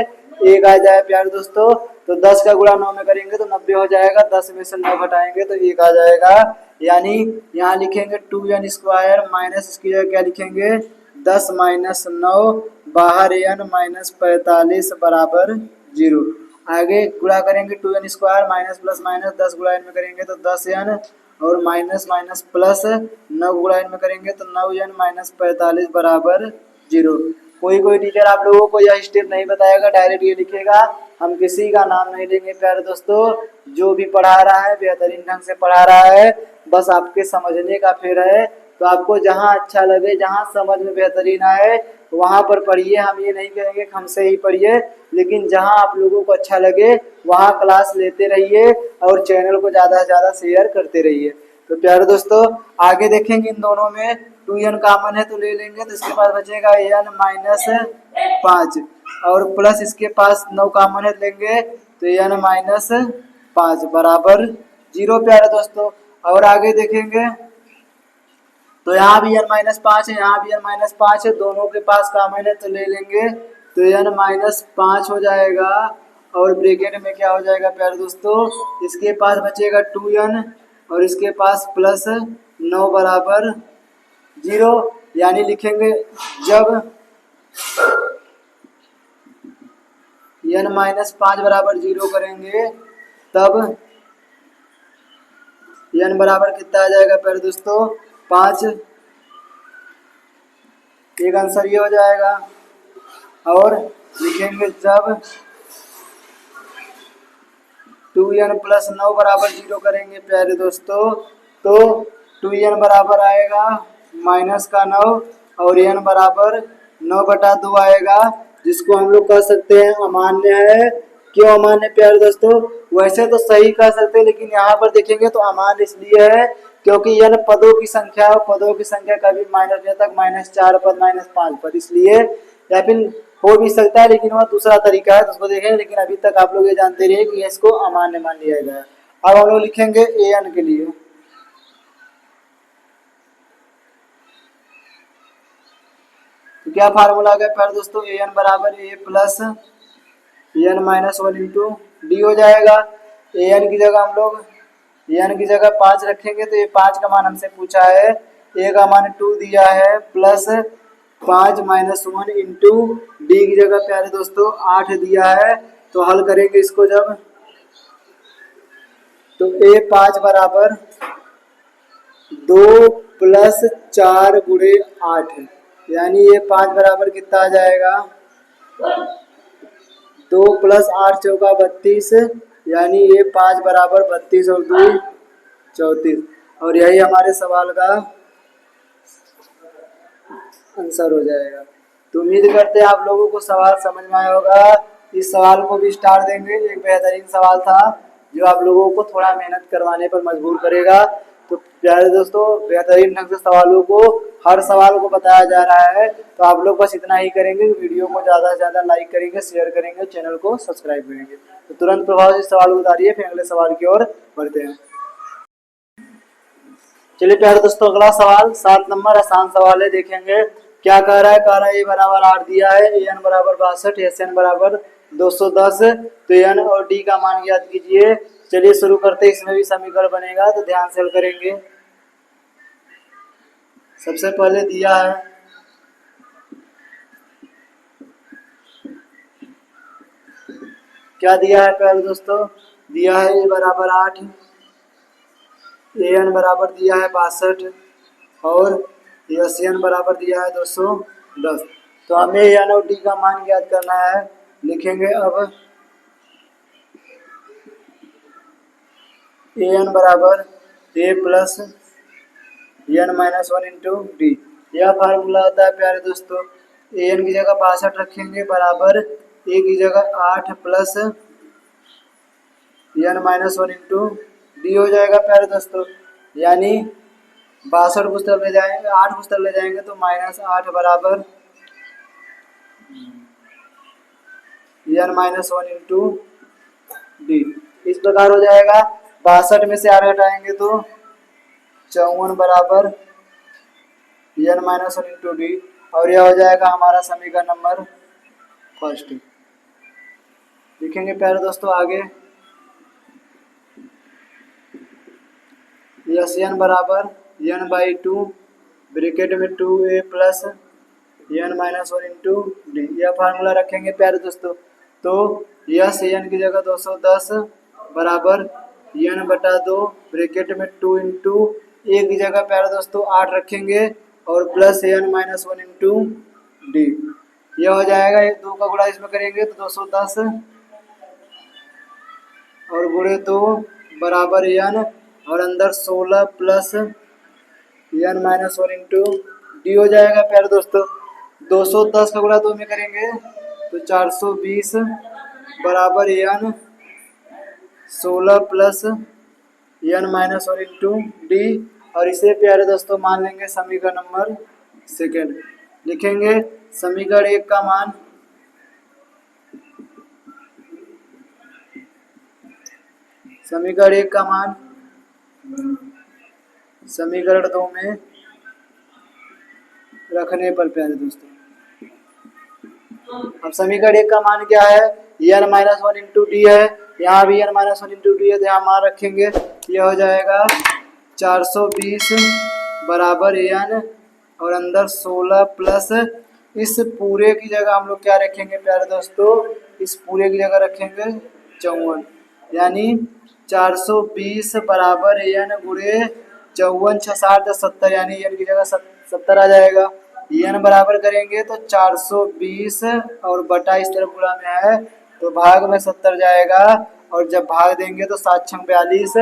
1 आ जाए प्यारे दोस्तों। तो 10 का गुणा 9 में करेंगे तो 90 हो जाएगा, 10 में से 9 घटाएंगे तो 1 आ जाएगा। यानी यहाँ लिखेंगे 2n स्क्वायर माइनस इसकी जगह क्या लिखेंगे 10 माइनस 9 बाहर n माइनस 45 बराबर 0। आगे गुणा करेंगे 2n square minus plus minus 10 गुणा n में करेंगे तो 10n और माइनस माइनस प्लस 9 गुणा इनमें करेंगे तो 9n माइनस 45 बराबर 0। कोई कोई टीचर आप लोगों को यह स्टेप नहीं बताएगा, डायरेक्ट ये लिखेगा। हम किसी का नाम नहीं लेंगे प्यारे दोस्तों, जो भी पढ़ा रहा है बेहतरीन ढंग से पढ़ा रहा है, बस आपके समझने का फेर है। तो आपको जहाँ अच्छा लगे, जहाँ समझ में बेहतरीन आए वहाँ पर पढ़िए। हम ये नहीं कहेंगे कि हमसे ही पढ़िए, लेकिन जहाँ आप लोगों को अच्छा लगे वहाँ क्लास लेते रहिए और चैनल को ज़्यादा से ज़्यादा शेयर करते रहिए। तो प्यारे दोस्तों आगे देखेंगे, इन दोनों में 2n कॉमन है तो ले लेंगे, तो इसके पास बचेगा n माइनस 5 और प्लस इसके पास 9 कॉमन है लेंगे तो n माइनस 5 बराबर 0 प्यारे दोस्तों। और आगे देखेंगे तो यहाँ भी n माइनस 5 है, यहाँ भी n माइनस 5 है, दोनों के पास कॉमन है तो ले लेंगे तो n माइनस 5 हो जाएगा। और ब्रैकेट में क्या हो जाएगा प्यारे दोस्तों, इसके पास बचेगा 2n और इसके पास प्लस 9 बराबर 0। यानी लिखेंगे जब n माइनस 5 बराबर 0 करेंगे तब n बराबर कितना आ जाएगा प्यारे दोस्तों 5। एक आंसर ये हो जाएगा। और लिखेंगे जब 2n प्लस 9 बराबर 0 करेंगे प्यारे दोस्तों तो 2n बराबर आएगा माइनस का 9 और n बराबर 9/2 आएगा, जिसको हम लोग कह सकते हैं अमान्य है। क्यों अमान्य प्यारे दोस्तों, वैसे तो सही कह सकते हैं लेकिन यहाँ पर देखेंगे तो अमान्य इसलिए है क्योंकि n पदों की संख्या और पदों की संख्या कभी -j तक -4 पद -5 पद, इसलिए या फिर हो भी सकता है लेकिन वह दूसरा तरीका है तो उसको देखेंगे। लेकिन अभी तक आप लोग ये जानते रहिए कि इसको अमान्य मान लिया गया। अब हम लोग लिखेंगे an के लिए, तो क्या फार्मूला आ गया प्यारे दोस्तों, an बराबर a plus n minus 1 into D हो जाएगा। an की जगह हम लोग n की जगह 5 रखेंगे तो ये 5 का मान हमसे पूछा है, a का मान 2 दिया है प्लस 5 माइनस 1 इंटू डी की जगह प्यारे दोस्तों 8 दिया है। तो हल करेंगे इसको जब तो a 5 बराबर 2 प्लस 4 गुणे 8, यानी ये 5 बराबर कितना आ जाएगा 2 प्लस 8 चौका 32, यानी ये 5 बराबर 32 और 2 34। और यही हमारे सवाल का आंसर हो जाएगा। तो उम्मीद करते हैं आप लोगों को सवाल समझ में आया होगा। इस सवाल को भी स्टार देंगे, एक बेहतरीन सवाल था जो आप लोगों को थोड़ा मेहनत करवाने पर मजबूर करेगा। तो प्यारे दोस्तों बेहतरीन ढंग से सवालों को, हर सवाल को बताया जा रहा है, तो आप लोग बस इतना ही करेंगे, वीडियो को ज़्यादा से ज़्यादा लाइक करेंगे, शेयर करेंगे, चैनल को सब्सक्राइब करेंगे। तो तुरंत प्रभाव से सवाल उतारिए, फिर अगले सवाल की ओर बढ़ते हैं। चलिए प्यारे दोस्तों अगला सवाल 7 नंबर आसान सवाल है, देखेंगे क्या कह रहा है। कह रहा है a बराबर 8 दिया है, an बराबर 62, sn बराबर 210, तो n और d का मान ज्ञात कीजिए। चलिए शुरू करते हैं, इसमें भी समीकरण बनेगा तो ध्यान से हल करेंगे। सबसे पहले दिया है क्या दिया है प्यारे दोस्तों, दिया है a बराबर 8, an बराबर दिया है 62 और sn बराबर दिया है 210। तो हमें n और d का मान ज्ञात करना है। लिखेंगे अब an बराबर a plus n minus 1 into d, यह फार्मूला होता है प्यारे दोस्तों। an की जगह 62 रखेंगे बराबर a की जगह 8 plus n minus 1 into D हो जाएगा प्यारे दोस्तों। यानी 62 पुस्तक ले जाएंगे, 8 पुस्तक ले जाएंगे तो -8 बराबर n माइनस 1 इंटू डी, इस प्रकार हो जाएगा। 62 में से 8 हटाएंगे तो 54 बराबर n माइनस 1 इंटू डी, और यह हो जाएगा हमारा समीकरण नंबर फर्स्ट। लिखेंगे प्यारे दोस्तों आगे n बराबर n/2 ब्रैकेट में 2a plus n minus 1 into d, यह फार्मूला रखेंगे प्यारे दोस्तों। तो n की जगह 210 बराबर n बटा 2 ब्रैकेट में 2 इंटू एक की जगह प्यारे दोस्तों 8 रखेंगे और plus n minus 1 into d. यह हो जाएगा, ये 2 का गुणा इसमें करेंगे तो 210 और गुणे 2 बराबर n और अंदर 16 plus n minus 1 into D हो जाएगा प्यारे दोस्तों। 210 का गुणा 2 में करेंगे तो 420 बराबर n 16 plus n minus 1 into D. और इसे प्यारे दोस्तों मान लेंगे समीकरण नंबर सेकेंड। लिखेंगे समीकरण 1 का मान समीकरण 1 का मान समीकरण 2 में रखने पर प्यारे दोस्तों, अब समीकरण 1 का मान क्या है, n माइनस 1 इंटू डी है, यहाँ भी n माइनस 1 इंटू डी है तो यहाँ मान रखेंगे। यह हो जाएगा 420 बराबर n और अंदर 16 प्लस इस पूरे की जगह हम लोग क्या रखेंगे प्यारे दोस्तों, इस पूरे की जगह रखेंगे 54, यानी 420 बराबर n गुणे 54 6 60 70, यानी n की जगह 70 आ जाएगा। n बराबर करेंगे तो 420 और बटा इस तरफ गुणा में है तो भाग में 70 जाएगा और जब भाग देंगे तो 7 छंग 42,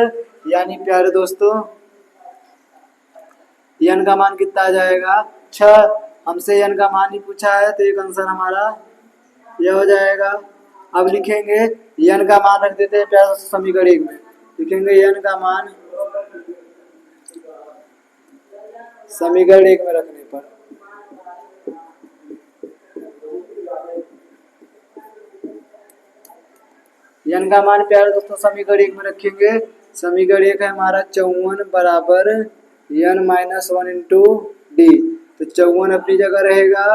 यानी प्यारे दोस्तों n का मान कितना आ जाएगा 6। हमसे n का मान ही पूछा है तो एक आंसर हमारा यह हो जाएगा। अब लिखेंगे n का मान रख देते हैं प्यारे दोस्तों समीकरण 1 में, लिखेंगे n का मान समीकरण 1 में रखने पर n का मान प्यारे दोस्तों समीकरण 1 में रखेंगे। समीकरण 1 है हमारा 54 बराबर n माइनस 1 इंटू डी, तो 54 अपनी जगह रहेगा,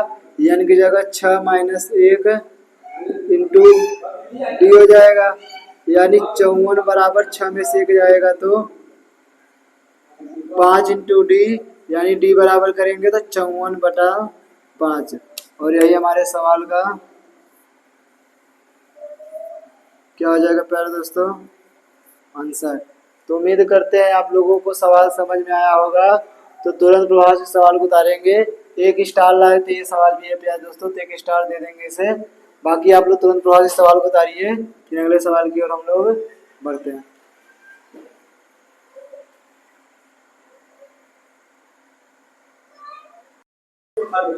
n की जगह 6 माइनस 1 इंटू डी हो जाएगा, यानी 54 बराबर 6 में से 1 जाएगा तो 5 इंटू डी, यानी डी बराबर करेंगे तो 54 बटा 5। और यही हमारे सवाल का क्या हो जाएगा प्यारे दोस्तों आंसर। तो उम्मीद करते हैं आप लोगों को सवाल समझ में आया होगा, तो तुरंत प्रभाव से सवाल को उतारेंगे। एक स्टार लाए थे ये सवाल भी है प्यारे दोस्तों, तो एक स्टार दे देंगे इसे। बाकी आप लोग तुरंत प्रभाव से सवाल को उतारिए, फिर अगले सवाल की ओर हम लोग बढ़ते हैं।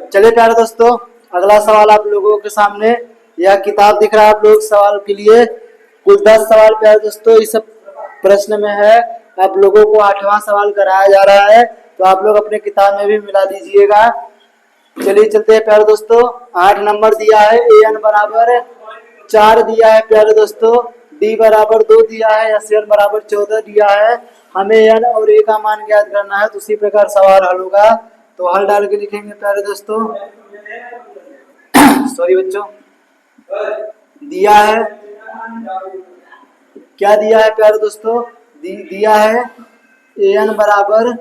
चलिए प्यारे दोस्तों, अगला सवाल आप लोगों के सामने यह किताब दिख रहा है आप लोग सवाल के लिए कुल 10 सवाल प्यारे दोस्तों इस प्रश्न में है। आप लोगों को 8वां सवाल कराया जा रहा है, तो आप लोग अपने किताब में भी मिला दीजिएगा। चलिए चलते हैं प्यारे दोस्तों। 8 नंबर दिया है, an बराबर 4 दिया है प्यारे दोस्तों, d बराबर 2 दिया है, SN बराबर 14 दिया है। हमें n और a का मान ज्ञात करना है, तो उसी प्रकार सवाल हल होगा। तो हल डाल के लिखेंगे प्यारे दोस्तों सॉरी बच्चों, दिया है क्या दिया है प्यारे दोस्तों, दिया है an बराबर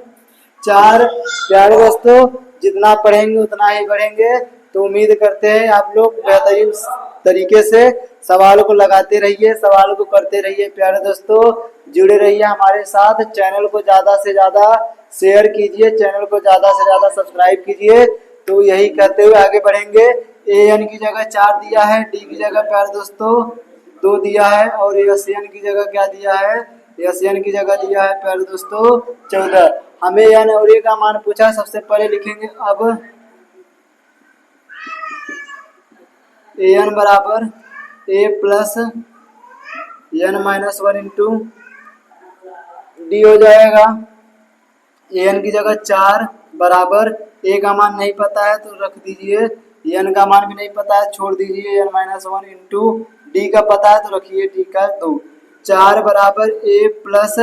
4। प्यारे दोस्तों जितना पढ़ेंगे उतना ही बढ़ेंगे, तो उम्मीद करते हैं आप लोग बेहतरीन तरीके से सवाल को लगाते रहिए, सवाल को करते रहिए। प्यारे दोस्तों जुड़े रहिए हमारे साथ, चैनल को ज़्यादा से ज़्यादा शेयर कीजिए, चैनल को ज़्यादा से ज़्यादा सब्सक्राइब कीजिए। तो यही कहते हुए आगे बढ़ेंगे। an की जगह 4 दिया है, d की जगह प्यारे दोस्तों 2 दिया है, और SN की जगह क्या दिया है, SN की जगह दिया है प्यारे दोस्तों 14। हमें n और a का मान पूछा, सबसे पहले लिखेंगे अब an बराबर a plus n minus 1 into D हो जाएगा। an की जगह 4 बराबर a का मान नहीं पता है तो रख दीजिए, n का मान भी नहीं पता है छोड़ दीजिए, n माइनस 1 इंटू डी का पता है तो रखिए d का 2। 4 बराबर a प्लस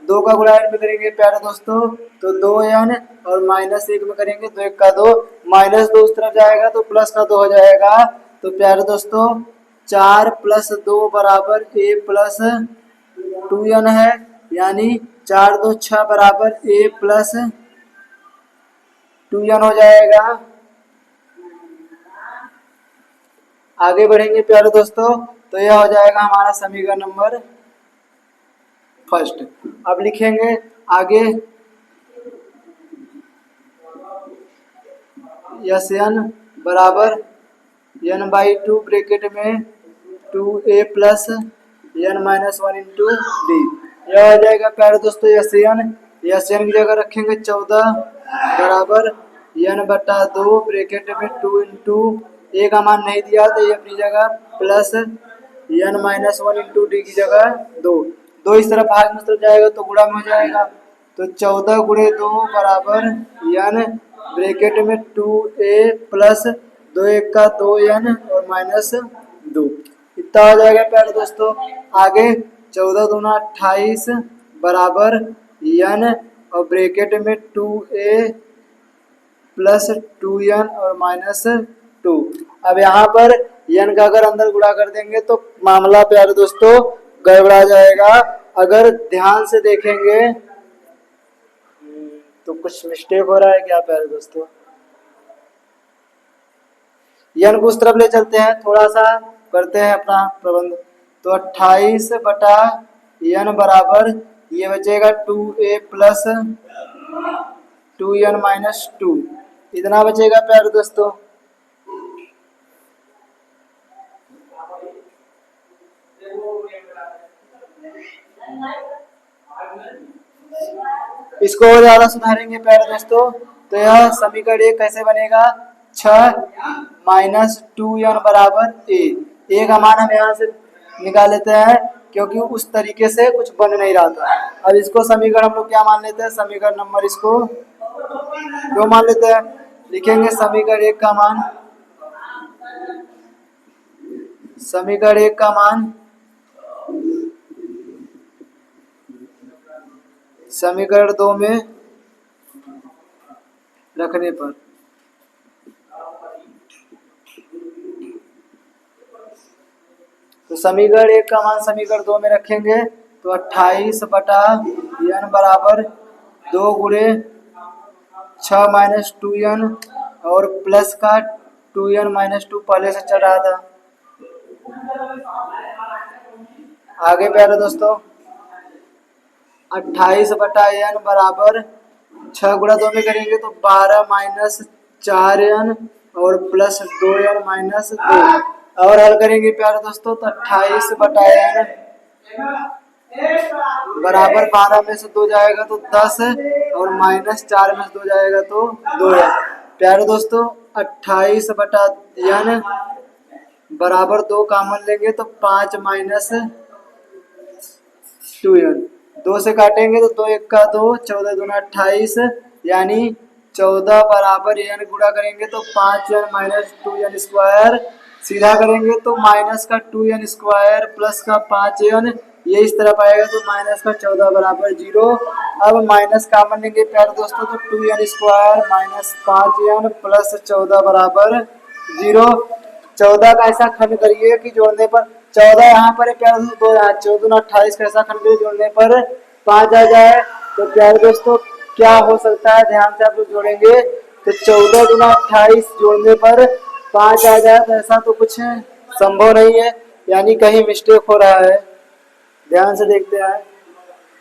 2 का गुणा में करेंगे प्यारे दोस्तों तो 2n, और माइनस 1 में करेंगे तो 1 का 2, माइनस 2 उस तरफ जाएगा तो प्लस का 2 हो जाएगा। तो प्यारे दोस्तों 4 प्लस 2 बराबर a प्लस 2n है, यानी 4 2 6 बराबर a प्लस 2n हो जाएगा। आगे बढ़ेंगे प्यारे दोस्तों, तो यह हो जाएगा हमारा समीकरण नंबर फर्स्ट। अब लिखेंगे आगे यस एन बराबर एन बाई टू ब्रैकेट में 2a plus n minus one into d. यह हो जाएगा प्यारे दोस्तों यस एन की जगह रखेंगे 14 बराबर एन बटा 2 ब्रैकेट में 2 इंटू ए का मान नहीं दिया तो ये अपनी जगह plus n minus one into d की जगह 2। दो इस तरफ भाग में तरफ जाएगा तो गुणा में हो जाएगा, तो 14 गुणे 2 बराबर एन ब्रैकेट में 2a प्लस 2 एक का 2n और माइनस 2। इतना हो जाएगा प्यारे दोस्तों। आगे 14 दूना 28 बराबर n और ब्रैकेट में 2a प्लस 2n और माइनस 2। अब यहाँ पर n का अगर अंदर गुणा कर देंगे तो मामला प्यारे दोस्तों गड़बड़ा जाएगा। अगर ध्यान से देखेंगे तो कुछ मिस्टेक हो रहा है क्या प्यारे दोस्तों। n को उस तरफ ले चलते हैं, थोड़ा सा करते हैं अपना प्रबंध। तो 28 बटा n बराबर ये बचेगा 2a प्लस 2n माइनस 2, इतना बचेगा प्यारे दोस्तों। इसको और ज्यादा सुधारेंगे प्यारे दोस्तों तो यह समीकरण एक कैसे बनेगा 6 माइनस 2n बराबर a का मान हम यहाँ से निकाल लेते हैं क्योंकि उस तरीके से कुछ बन नहीं रहा था। अब इसको समीकरण हम लोग क्या मान लेते हैं, समीकरण नंबर इसको 2 मान लेते हैं। लिखेंगे समीकरण एक का मान, समीकरण एक का मान समीकरण 2 में रखने पर तो समीकरण एक का मान समीकरण 2 में रखेंगे तो 28 बटा n बराबर 2 गुणे 6 माइनस 2n और प्लस का 2n माइनस 2 पहले से चल रहा था। आगे प्यारे दोस्तों 28 बटा n बराबर 6 गुणा 2 में करेंगे तो 12 माइनस 4n और प्लस 2n माइनस 2 और हल करेंगे प्यारे दोस्तों तो 28 बटा n बराबर 12 में से 2 जाएगा तो 10 और माइनस 4 में से 2 जाएगा तो 2 है। प्यारे दोस्तों 28 बटा n बराबर 2 कॉमन लेंगे तो 5 माइनस 2n, 2 से काटेंगे तो 2 एक का 2, 14 दूना 28 यानी 14 बराबर n गुणा करेंगे तो 5n माइनस 2n स्क्वायर, सीधा करेंगे तो माइनस का 2n स्क्वायर प्लस का 5n, ये इस तरफ आएगा तो माइनस का 14 बराबर 0। अब माइनस कॉमन लेंगे प्यारे दोस्तों तो 2n square minus 5n plus 14 बराबर 0। 14 का ऐसा खंड करिए कि जोड़ने पर 14 यहाँ पर है प्यारे दोस्तों, 14 28 का ऐसा खंड करिए जोड़ने पर 5 आ जाए। तो प्यारे दोस्तों क्या हो सकता है, ध्यान से आप लोग जोड़ेंगे तो 14 गुना 28 जोड़ने पर 5 आ जाए, तो ऐसा तो कुछ संभव नहीं है, यानी कहीं मिस्टेक हो रहा है। ध्यान से देखते हैं,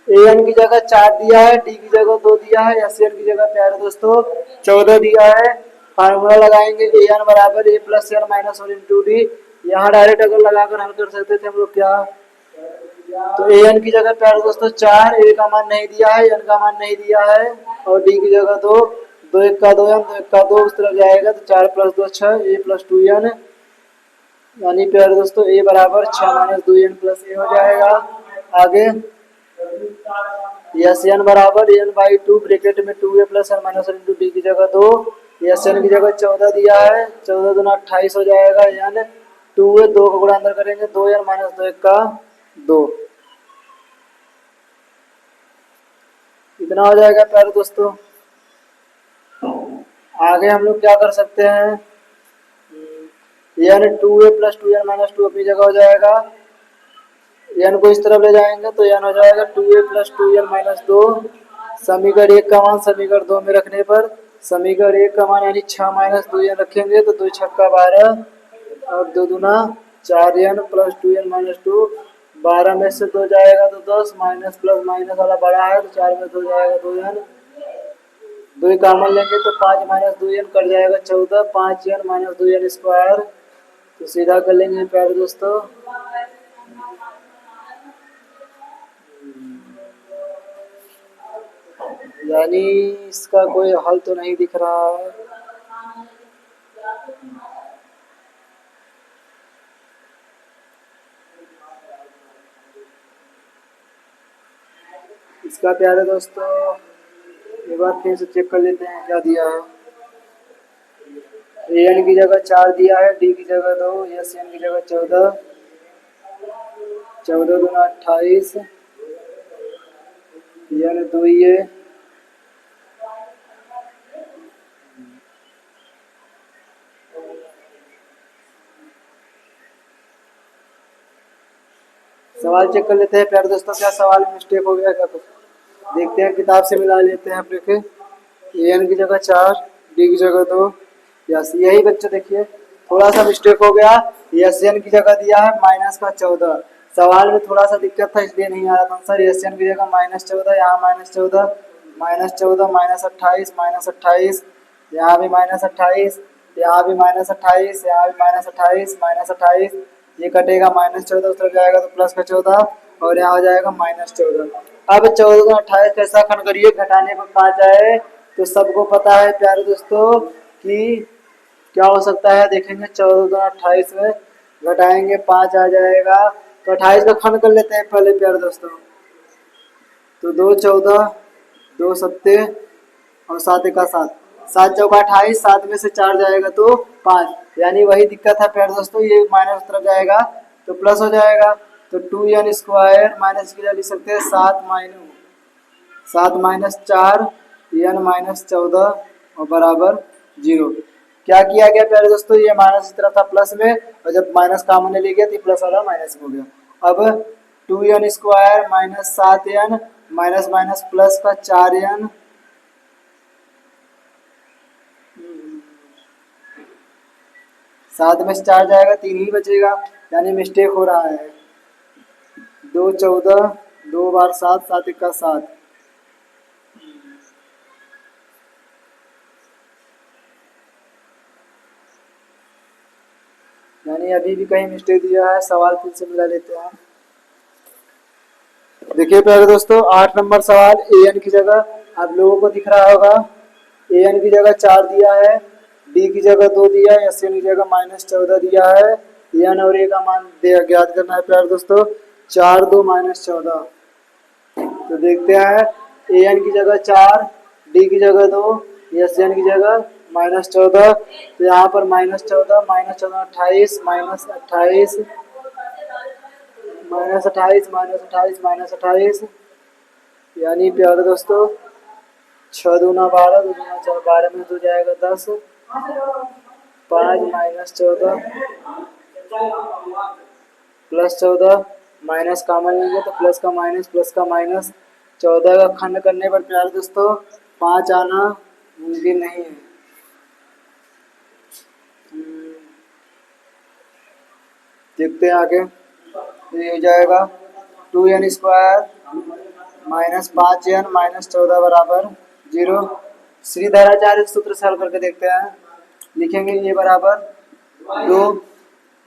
an की जगह 4 दिया है, d की जगह 2 दिया है, sn की जगह प्यारे दोस्तों 14 दिया है। फार्मूला लगाएंगे an बराबर a plus n minus one into D. यहाँ डायरेक्ट अगर लगाकर हल कर सकते थे हम लोग क्या, तो an की जगह प्यारे दोस्तों 4, a का मान नहीं दिया है, n का मान नहीं दिया है और d की जगह 2, 2 एक का 2n, 2 एक का 2 उस तरफ जाएगा तो 4 प्लस 2 6, a प्लस 2n यानी प्यारे दोस्तों a बराबर 6 माइनस 2n प्लस a हो जाएगा। आगे यस एन बराबर n बाई 2 ब्रैकेट में 2a plus n minus one into d की जगह 2, यस एन की जगह 14 दिया है, 14 दूना 28 हो जाएगा, यानी 2a 2 का गुणा अंदर करेंगे 2n माइनस 2 एक का 2, इतना हो जाएगा प्यारे दोस्तों। आगे हम लोग क्या कर सकते हैं, यानी 2a प्लस 2n माइनस 2 अपनी जगह हो जाएगा, n को इस तरफ ले जाएंगे तो n हो जाएगा 2a प्लस 2n माइनस 2। समीकरण एक का मान समीकरण 2 में रखने पर समीकरण एक का मान यानी 6 माइनस 2n रखेंगे तो 2 छक्का 12 और 2 दूना 4n प्लस 2n माइनस 2 12 में से 2 जाएगा तो 10, माइनस प्लस माइनस वाला बड़ा है तो 4 में 2 जाएगा 2n, 2 कॉमन लेंगे तो 5 माइनस 2n कट जाएगा 14, 5n माइनस 2n स्क्वायर। तो सीधा कर लेंगे प्यारे दोस्तों। यानी इसका कोई हल तो नहीं दिख रहा है। इसका प्यारे दोस्तों एक बार फिर से चेक कर लेते हैं क्या दिया है। an की जगह 4 दिया है, d की जगह 2, sn की जगह 14, 14 दूना 28, n 2 ये, सवाल चेक कर लेते हैं प्यारे दोस्तों, क्या सवाल में मिस्टेक हो गया क्या कुछ। देखते हैं, किताब से मिला लेते हैं अपने के। an की जगह 4, d की जगह 2, यस यही बच्चे देखिए थोड़ा सा मिस्टेक हो गया। एन की जगह दिया है माइनस का 14, सवाल में थोड़ा सा दिक्कत था इसलिए नहीं आ रहा था आंसर। एन की जगह माइनस 14, यहाँ माइनस 14, माइनस 14 माइनस 28, माइनस 28, यहाँ भी माइनस 28, यहाँ भी माइनस 28, यहाँ भी माइनस 28, माइनस 28, ये कटेगा माइनस 14 उस तरफ जाएगा तो प्लस का 14 और यहाँ हो जाएगा माइनस 14। अब 14 को 28 कैसा खंड करिए, घटाने पर 5 आए तो सबको पता है प्यारे दोस्तों कि क्या हो सकता है। देखेंगे 14 को 28 में घटाएंगे 5 आ जाएगा, तो 28 का खंड कर लेते हैं पहले प्यारे दोस्तों। तो 2 14, 2 सत्ते और 7 का 7, 7 चौका 28, 7 में से 4 जाएगा तो 5, यानी वही दिक्कत है प्यारे दोस्तों, ये माइनस तरफ जाएगा तो प्लस हो जाएगा। तो 2n स्क्वायर माइनस की जगह लिख सकते हैं 7 माइनस 4 n माइनस 14 और बराबर 0। क्या किया गया प्यारे दोस्तों, ये माइनस इस तरफ था प्लस में और जब माइनस कॉमन ले गया तो प्लस वाला माइनस हो गया। अब 2n square minus 7n minus minus plus का 4n, 7 में से 4 जाएगा 3 ही बचेगा, यानी मिस्टेक हो रहा है। 2 14, 2 बार 7, 7 का 7, यानी अभी भी कहीं मिस्टेक दिया है। सवाल फिर से मिला लेते हैं। देखिए प्यारे दोस्तों 8 नंबर सवाल, an की जगह आप लोगों को दिख रहा होगा, an की जगह 4 दिया है, d की जगह 2 दिया है, sn की जगह माइनस 14 दिया है, n और a का मान ज्ञात करना है प्यारे दोस्तों। 4 2 माइनस 14, तो देखते हैं an की जगह 4, d की जगह 2, sn की जगह माइनस 14, तो यहाँ पर minus 14 28, minus 28 minus 28 minus 28 minus 28, यानी प्यारे दोस्तों 6 दूना 12, 2 दूना 4, 12 में 2 जाएगा 10, 5 माइनस 14 प्लस 14, माइनस कॉमन लेंगे तो प्लस का माइनस 14 का खंड करने पर प्यारे दोस्तों 5 आना मुमकिन नहीं है। देखते हैं आगे, तो ये हो जाएगा 2n square minus 5n minus 14 बराबर 0। श्रीधराचार्य सूत्र से हल करके देखते हैं। लिखेंगे a बराबर 2,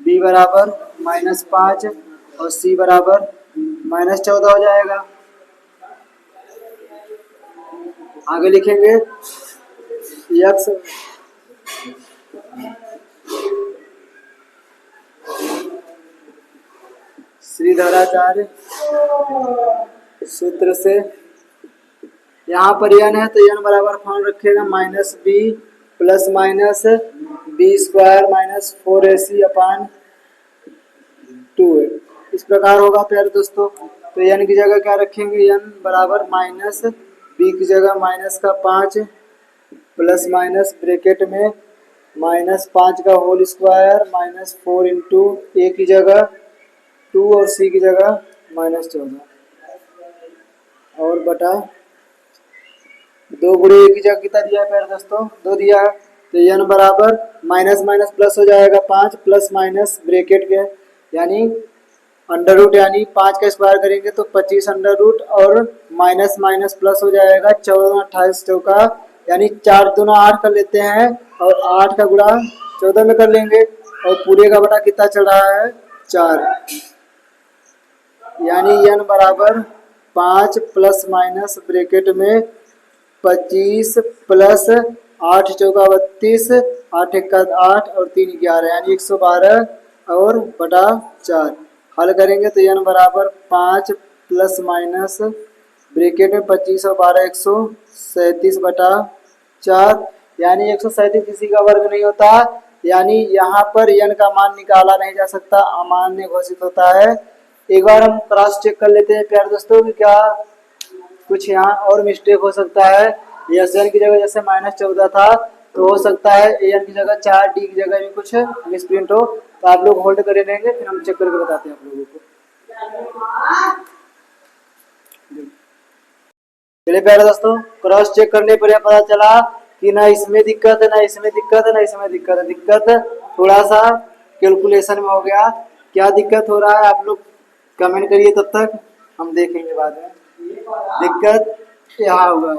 b बराबर माइनस 5 और c बराबर माइनस 14 हो जाएगा। आगे लिखेंगे x श्रीधराचार्य सूत्र से, यहाँ पर n है तो n बराबर फॉर्म रखेगा minus b plus minus b square minus 4ac upon 2 है, इस प्रकार होगा प्यारे दोस्तों। तो n की जगह क्या रखेंगे, n बराबर माइनस बी की जगह माइनस का 5 प्लस माइनस ब्रैकेट में माइनस 5 का होल स्क्वायर माइनस 4 इंटू ए की जगह 2 और सी की जगह माइनस 14 और बटा 2 गुणे ए की जगह कितना दिया है प्यारे दोस्तों, 2 दिया है। तो n बराबर माइनस माइनस प्लस हो जाएगा 5 प्लस माइनस ब्रैकेट के, यानी अंडर रूट यानी 5 का स्क्वायर करेंगे तो 25 अंडर रूट और माइनस माइनस प्लस हो जाएगा 14 28 चौका यानी 4 दूना 8 कर लेते हैं और 8 का गुणा 14 में कर लेंगे और पूरे का बटा कितना चल रहा है 4 यानी n बराबर 5 प्लस माइनस ब्रैकेट में 25 प्लस 8 चौका 32 8 एक 8 और 3 11 यानी 112 और बटा 4 हल करेंगे तो n बराबर 5 प्लस माइनस ब्रैकेट में 25 और 12 137 बटा 4 यानी 137 किसी का वर्ग नहीं होता यानी यहाँ पर n का मान निकाला नहीं जा सकता अमान्य घोषित होता है। एक बार हम क्रॉस चेक कर लेते हैं प्यारे दोस्तों कि क्या कुछ यहाँ और मिस्टेक हो सकता है। एस एन की जगह जैसे -14 था तो हो सकता है ए एन की जगह 4 डी की जगह भी कुछ मिसप्रिंट हो तो आप लोग होल्ड करे रहेंगे फिर हम चेक करके बताते हैं आप लोगों को। चलिए प्यारे दोस्तों क्रॉस चेक करने पर यह पता चला कि ना इसमें दिक्कत है ना इसमें दिक्कत है ना इसमें दिक्कत है। दिक्कत थोड़ा सा कैलकुलेशन में हो गया। क्या दिक्कत हो रहा है आप लोग कमेंट करिए तब तक हम देखेंगे बाद में। दिक्कत यहाँ होगा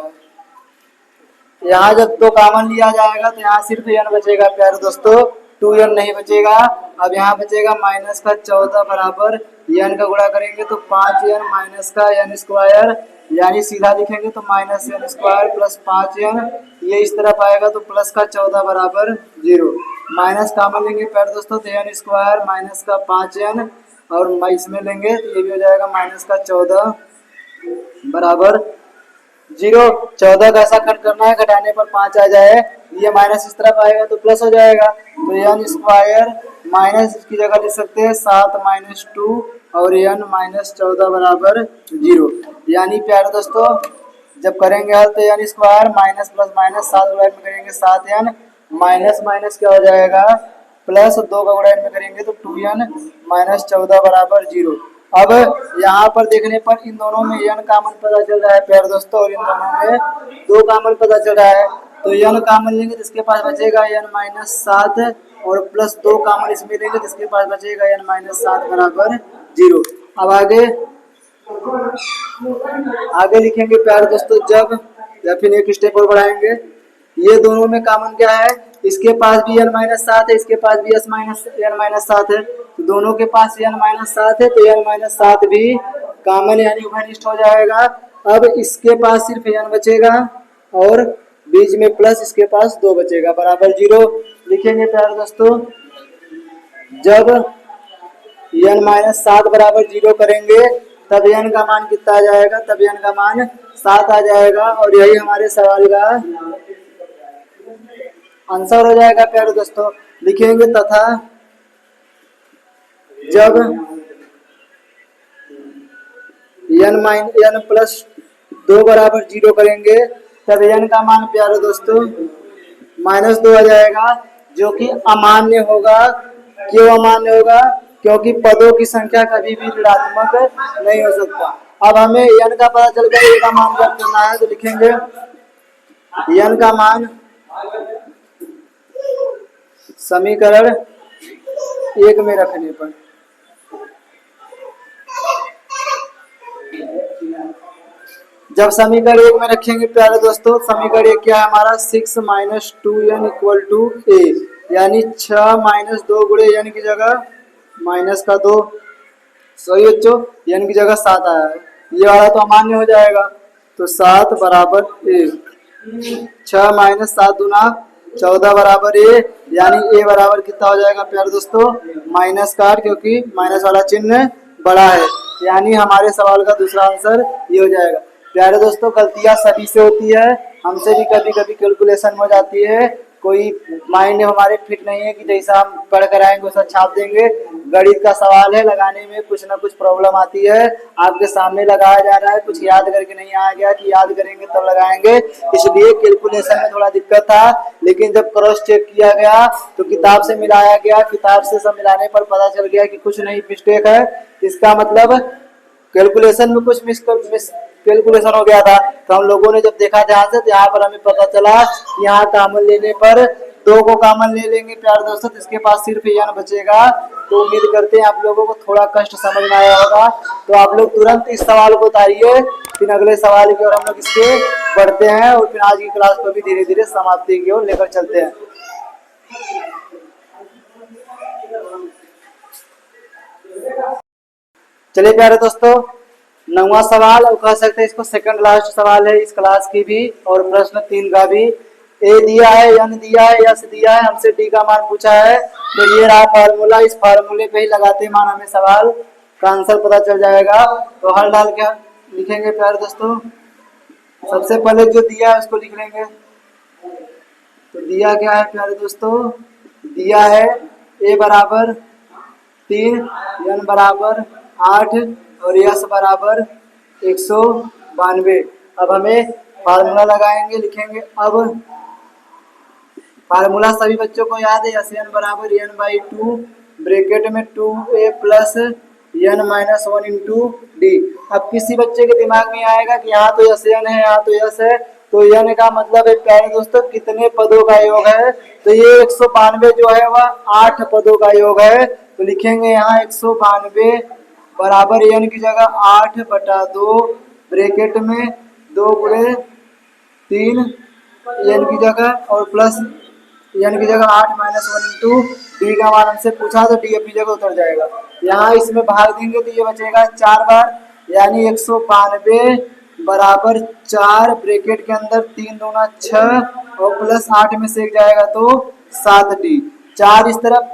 यहाँ जब तो कॉमन लिया जाएगा तो यहाँ सिर्फ n बचेगा प्यारे दोस्तों 2n नहीं बचेगा। अब यहाँ बचेगा माइनस का 14 बराबर n का गुणा करेंगे तो 5n माइनस का n स्क्वायर यानी सीधा लिखेंगे तो minus n square plus 5n ये इस तरफ आएगा तो प्लस का 14 बराबर 0 माइनस कॉमन लेंगे प्यारे दोस्तों तो n स्क्वायर माइनस का 5n और इसमें लेंगे तो ये भी हो जाएगा माइनस का 14 बराबर 0। 14 का ऐसा कट करना है घटाने पर 5 आ जाए ये माइनस इस तरफ आएगा तो प्लस हो जाएगा तो n स्क्वायर माइनस इसकी जगह लिख सकते हैं 7 माइनस 2 और n माइनस 14 बराबर 0 यानी प्यारे दोस्तों जब करेंगे हल तो n square minus plus minus 7 गुणा में करेंगे 7n माइनस माइनस क्या हो जाएगा प्लस 2 का गुणा में करेंगे तो 2n माइनस 14 बराबर 0। अब यहाँ पर देखने पर इन दोनों में n कॉमन पता चल रहा है प्यारे दोस्तों और इन दोनों में 2 कॉमन पता चल रहा है तो n कॉमन लेंगे तो इसके पास बचेगा n माइनस 7 और प्लस 2 कॉमन इसमें लेंगे तो इसके पास बचेगा n माइनस 7 बराबर 0। अब आगे लिखेंगे प्यारे दोस्तों जब या फिर एक स्टेप और बढ़ाएंगे ये दोनों में कॉमन क्या है इसके पास भी n माइनस 7 है इसके पास भी n माइनस 7 है तो दोनों के पास n माइनस 7 है तो n माइनस 7 भी कॉमन यानी उभयनिष्ठ हो जाएगा। अब इसके पास सिर्फ n बचेगा और बीच में प्लस इसके पास 2 बचेगा बराबर 0 लिखेंगे प्यारे दोस्तों जब n माइनस 7 बराबर 0 करेंगे तब n का मान कितना आ जाएगा तब n का मान 7 आ जाएगा और यही हमारे सवाल का आंसर हो जाएगा प्यारे दोस्तों। लिखेंगे तथा जब n प्लस 2 बराबर 0 करेंगे तब n का मान प्यारे दोस्तों -2 आ जाएगा जो कि अमान्य होगा। क्यों अमान्य होगा क्योंकि पदों की संख्या कभी भी ऋणात्मक नहीं हो सकता। अब हमें n का पता चल गया a का मान ज्ञात करना है तो लिखेंगे n का मान समीकरण 1 में रखने पर जब समीकरण 1 में रखेंगे प्यारे दोस्तों समीकरण 1 क्या है हमारा 6 minus 2n equal to a यानी 6 माइनस 2 गुणे n की जगह माइनस का 2 सही बच्चों n की जगह 7 आया है ये वाला तो अमान्य हो जाएगा तो 7 बराबर 1 6 माइनस 7 गुना 14 बराबर a यानी a बराबर कितना हो जाएगा प्यारे दोस्तों माइनस का क्योंकि माइनस वाला चिन्ह बड़ा है यानी हमारे सवाल का दूसरा आंसर ये हो जाएगा। प्यारे दोस्तों गलतियां सभी से होती है हमसे भी कभी कभी कैलकुलेशन हो जाती है कोई माइंड हमारे फिट नहीं है कि जैसा हम पढ़ कर आएंगे वैसा छाप देंगे। गणित का सवाल है लगाने में कुछ ना कुछ प्रॉब्लम आती है आपके सामने लगाया जा रहा है कुछ याद करके नहीं आया गया कि याद करेंगे तब लगाएंगे इसलिए कैलकुलेशन में थोड़ा दिक्कत था लेकिन जब क्रॉस चेक किया गया तो किताब से मिलाया गया किताब से सब मिलाने पर पता चल गया कि कुछ नहीं मिस्टेक है। इसका मतलब कैलकुलेशन में कुछ कैलकुलेशन हो गया था तो हम लोगों ने जब देखा ध्यान से तो यहाँ पर हमें पता चला कि यहाँ कॉमन लेने पर 2 को कॉमन ले लेंगे प्यारे दोस्तों, तो इसके पास सिर्फ n बचेगा। तो उम्मीद करते हैं आप लोगों को थोड़ा कष्ट समझ में आया होगा। तो आप लोग तुरंत इस सवाल को उतारिए, फिर अगले सवाल की ओर हम लोग इसके बढ़ते हैं और फिर आज की क्लास को भी धीरे धीरे समाप्ति की ओर लेकर चलते हैं। चलिए प्यारे दोस्तों, 9वां सवाल, और कह सकते हैं इसको सेकंड लास्ट सवाल है इस क्लास की भी और प्रश्न 3 का भी। ए दिया है, एन दिया है, एस दिया है, हमसे डी का मान पूछा है। तो ये रहा फार्मूला, इस फार्मूले पे ही लगाते मान हमें सवाल का आंसर पता चल जाएगा। तो हल डाल के लिखेंगे प्यारे दोस्तों। सबसे पहले जो दिया है उसको लिख लेंगे। तो दिया क्या है प्यारे दोस्तों, दिया है ए बराबर 3, एन बराबर 8 और यस बराबर 192। अब हमें फार्मूला लगाएंगे, लिखेंगे। अब फार्मूला सभी बच्चों को याद है, एस एन बराबर एन बाई 2 ब्रैकेट में 2a plus n minus 1 into d. अब किसी बच्चे के दिमाग में आएगा कि यहाँ तो एस एन है, यहाँ तो यस है, तो एन का मतलब है प्यारे दोस्तों कितने पदों का योग है। तो ये 192 जो है वह 8 पदों का योग है। तो लिखेंगे यहाँ 192 बराबर एन की जगह 8/2 ब्रैकेट में 2 गुणे 3 एन की जगह और प्लस एन की जगह 8 माइनस 1 इंटू डी का मान हमसे पूछा, तो डी अपनी जगह उतर जाएगा। यहाँ इसमें भाग देंगे तो ये बचेगा 4 बार, यानी 192 बराबर 4 ब्रैकेट के अंदर 3 दूना 6 और प्लस 8 में से एक जाएगा तो 7d। 4 इस तरफ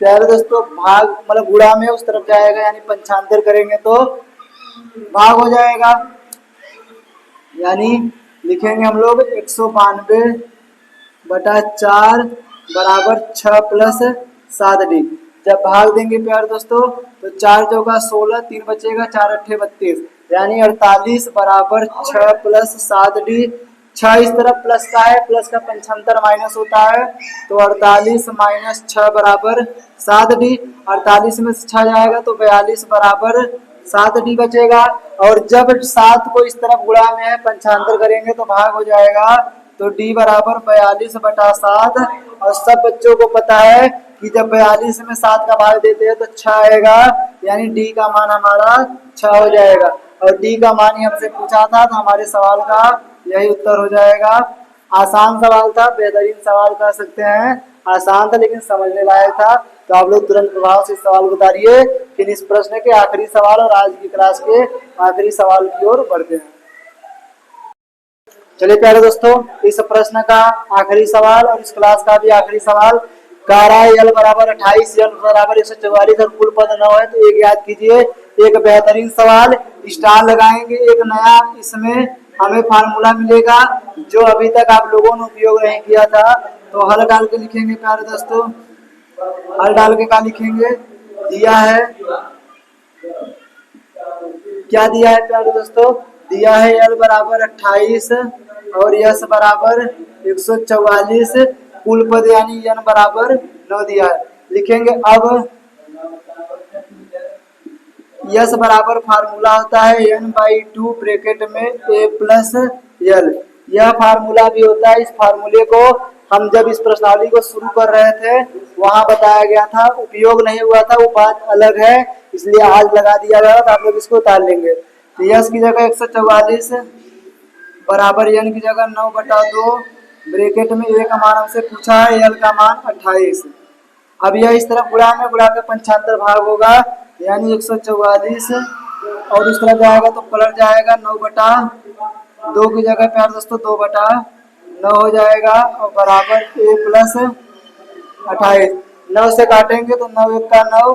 प्यारे दोस्तों भाग मतलब गुणा में उस तरफ जाएगा, यानी पंचांतर करेंगे तो भाग हो जाएगा। यानी लिखेंगे हम लोग 192 बटा 4 बराबर 6 प्लस 7d। जब भाग देंगे प्यारे दोस्तों तो 4 चौका 16, 3 बचेगा, 4 अट्ठे 32, यानी 48 बराबर 6 प्लस 7d। 6 इस तरफ प्लस का है, प्लस का पंचांतर माइनस होता है, तो 48 माइनस 6 बराबर 7d। 48 में से 6 जाएगा तो 42 बराबर 7d बचेगा। और जब 7 को इस तरफ गुणा में है पंचांतर करेंगे तो भाग हो जाएगा, तो d बराबर 42 बटा 7। और सब बच्चों को पता है कि जब 42 में 7 का भाग देते हैं तो 6 आएगा, यानी d का मान हमारा 6 हो जाएगा। और d का मान ही हमसे पूछा था, तो हमारे सवाल का यही उत्तर हो जाएगा। आसान सवाल था, बेहतरीन सवाल कह सकते हैं। आसान था लेकिन समझने लायक था। तो आप लोग तुरंत प्रभाव से इस सवाल को उतारिए, फिर इस प्रश्न के आखिरी सवाल और आज की क्लास के आखिरी सवाल की ओर बढ़ते हैं। चलिए प्यारे दोस्तों, इस प्रश्न का आखिरी सवाल और इस क्लास का भी आखिरी सवाल कह रहा है एल बराबर 28, एल बराबर 144 और कुल पद 9 है। तो एक याद कीजिए, एक बेहतरीन सवाल, स्टार लगाएंगे, एक नया इसमें हमें फार्मूला मिलेगा जो अभी तक आप लोगों ने उपयोग नहीं किया था। तो हल डाल के लिखेंगे प्यारे दोस्तों। हल डाल के क्या लिखेंगे, दिया है, क्या दिया है प्यारे दोस्तों, दिया है एल बराबर 28 और यस बराबर 144, कुल पद यानी एन बराबर 9 दिया है। लिखेंगे अब यस बराबर फार्मूला होता है एन बाई 2 ब्रैकेट में ए प्लस एल। यह फार्मूला भी होता है। इस फार्मूले को हम जब इस प्रश्नावली को शुरू कर रहे थे वहां बताया गया था, उपयोग नहीं हुआ था, वो बात अलग है, इसलिए आज लगा दिया गया। तो आप लोग इसको उतार लेंगे। तो यस की जगह 144 बराबर एन की जगह 9/2 ब्रैकेट में ए का मान हमसे पूछा है, एल का मान 28। अब यह इस तरफ गुणा में गुणा के पंचांतर भाग होगा, यानी 144 और उस तरफ जाएगा तो पलट जाएगा 9/2 की जगह प्यार दोस्तों 2/9 हो जाएगा और बराबर ए प्लस 28। 9 से काटेंगे तो 9 1 का 9,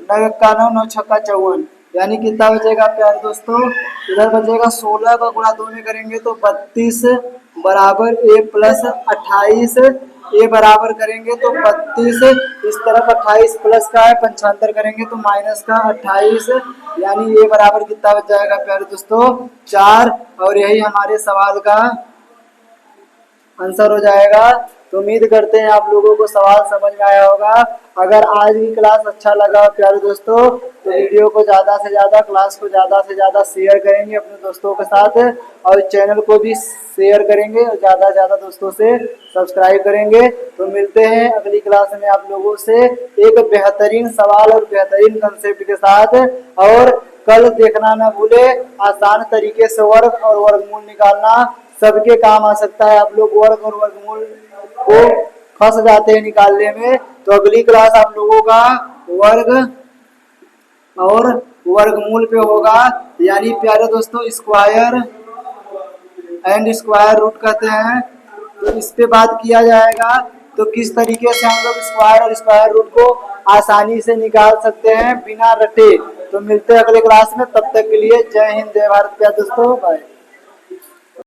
9 1 का 9, 9 6 का 54, यानी कितना बचेगा प्यारे दोस्तों, इधर बचेगा 16 का गुणा 2 में करेंगे तो 32 बराबर ए प्लस 28। ए बराबर करेंगे तो 32, इस तरफ 28 प्लस का है, पंचांतर करेंगे तो माइनस का 28, यानी ए बराबर कितना बच जाएगा प्यारे दोस्तों 4। और यही हमारे सवाल का आंसर हो जाएगा। तो उम्मीद करते हैं आप लोगों को सवाल समझ में आया होगा। अगर आज की क्लास अच्छा लगा हो प्यारे दोस्तों, तो वीडियो को ज़्यादा से ज़्यादा, क्लास को ज़्यादा से ज़्यादा शेयर करेंगे अपने दोस्तों के साथ, और चैनल को भी शेयर करेंगे और ज़्यादा से ज़्यादा दोस्तों से सब्सक्राइब करेंगे। तो मिलते हैं अगली क्लास में आप लोगों से एक बेहतरीन सवाल और बेहतरीन कंसेप्ट के साथ। और कल देखना ना भूले, आसान तरीके से वर्ग और वर्गमूल निकालना सबके काम आ सकता है। आप लोग वर्ग और वर्गमूल को फंस जाते हैं निकालने में, तो अगली क्लास आप लोगों का वर्ग और वर्गमूल पे होगा। यानी प्यारे दोस्तों स्क्वायर एंड स्क्वायर रूट कहते हैं, तो इस पे बात किया जाएगा। तो किस तरीके से हम लोग स्क्वायर और स्क्वायर रूट को आसानी से निकाल सकते हैं बिना रटे। तो मिलते हैं अगले क्लास में, तब तक के लिए जय हिंद जय भारत प्यारे दोस्तों, बाय।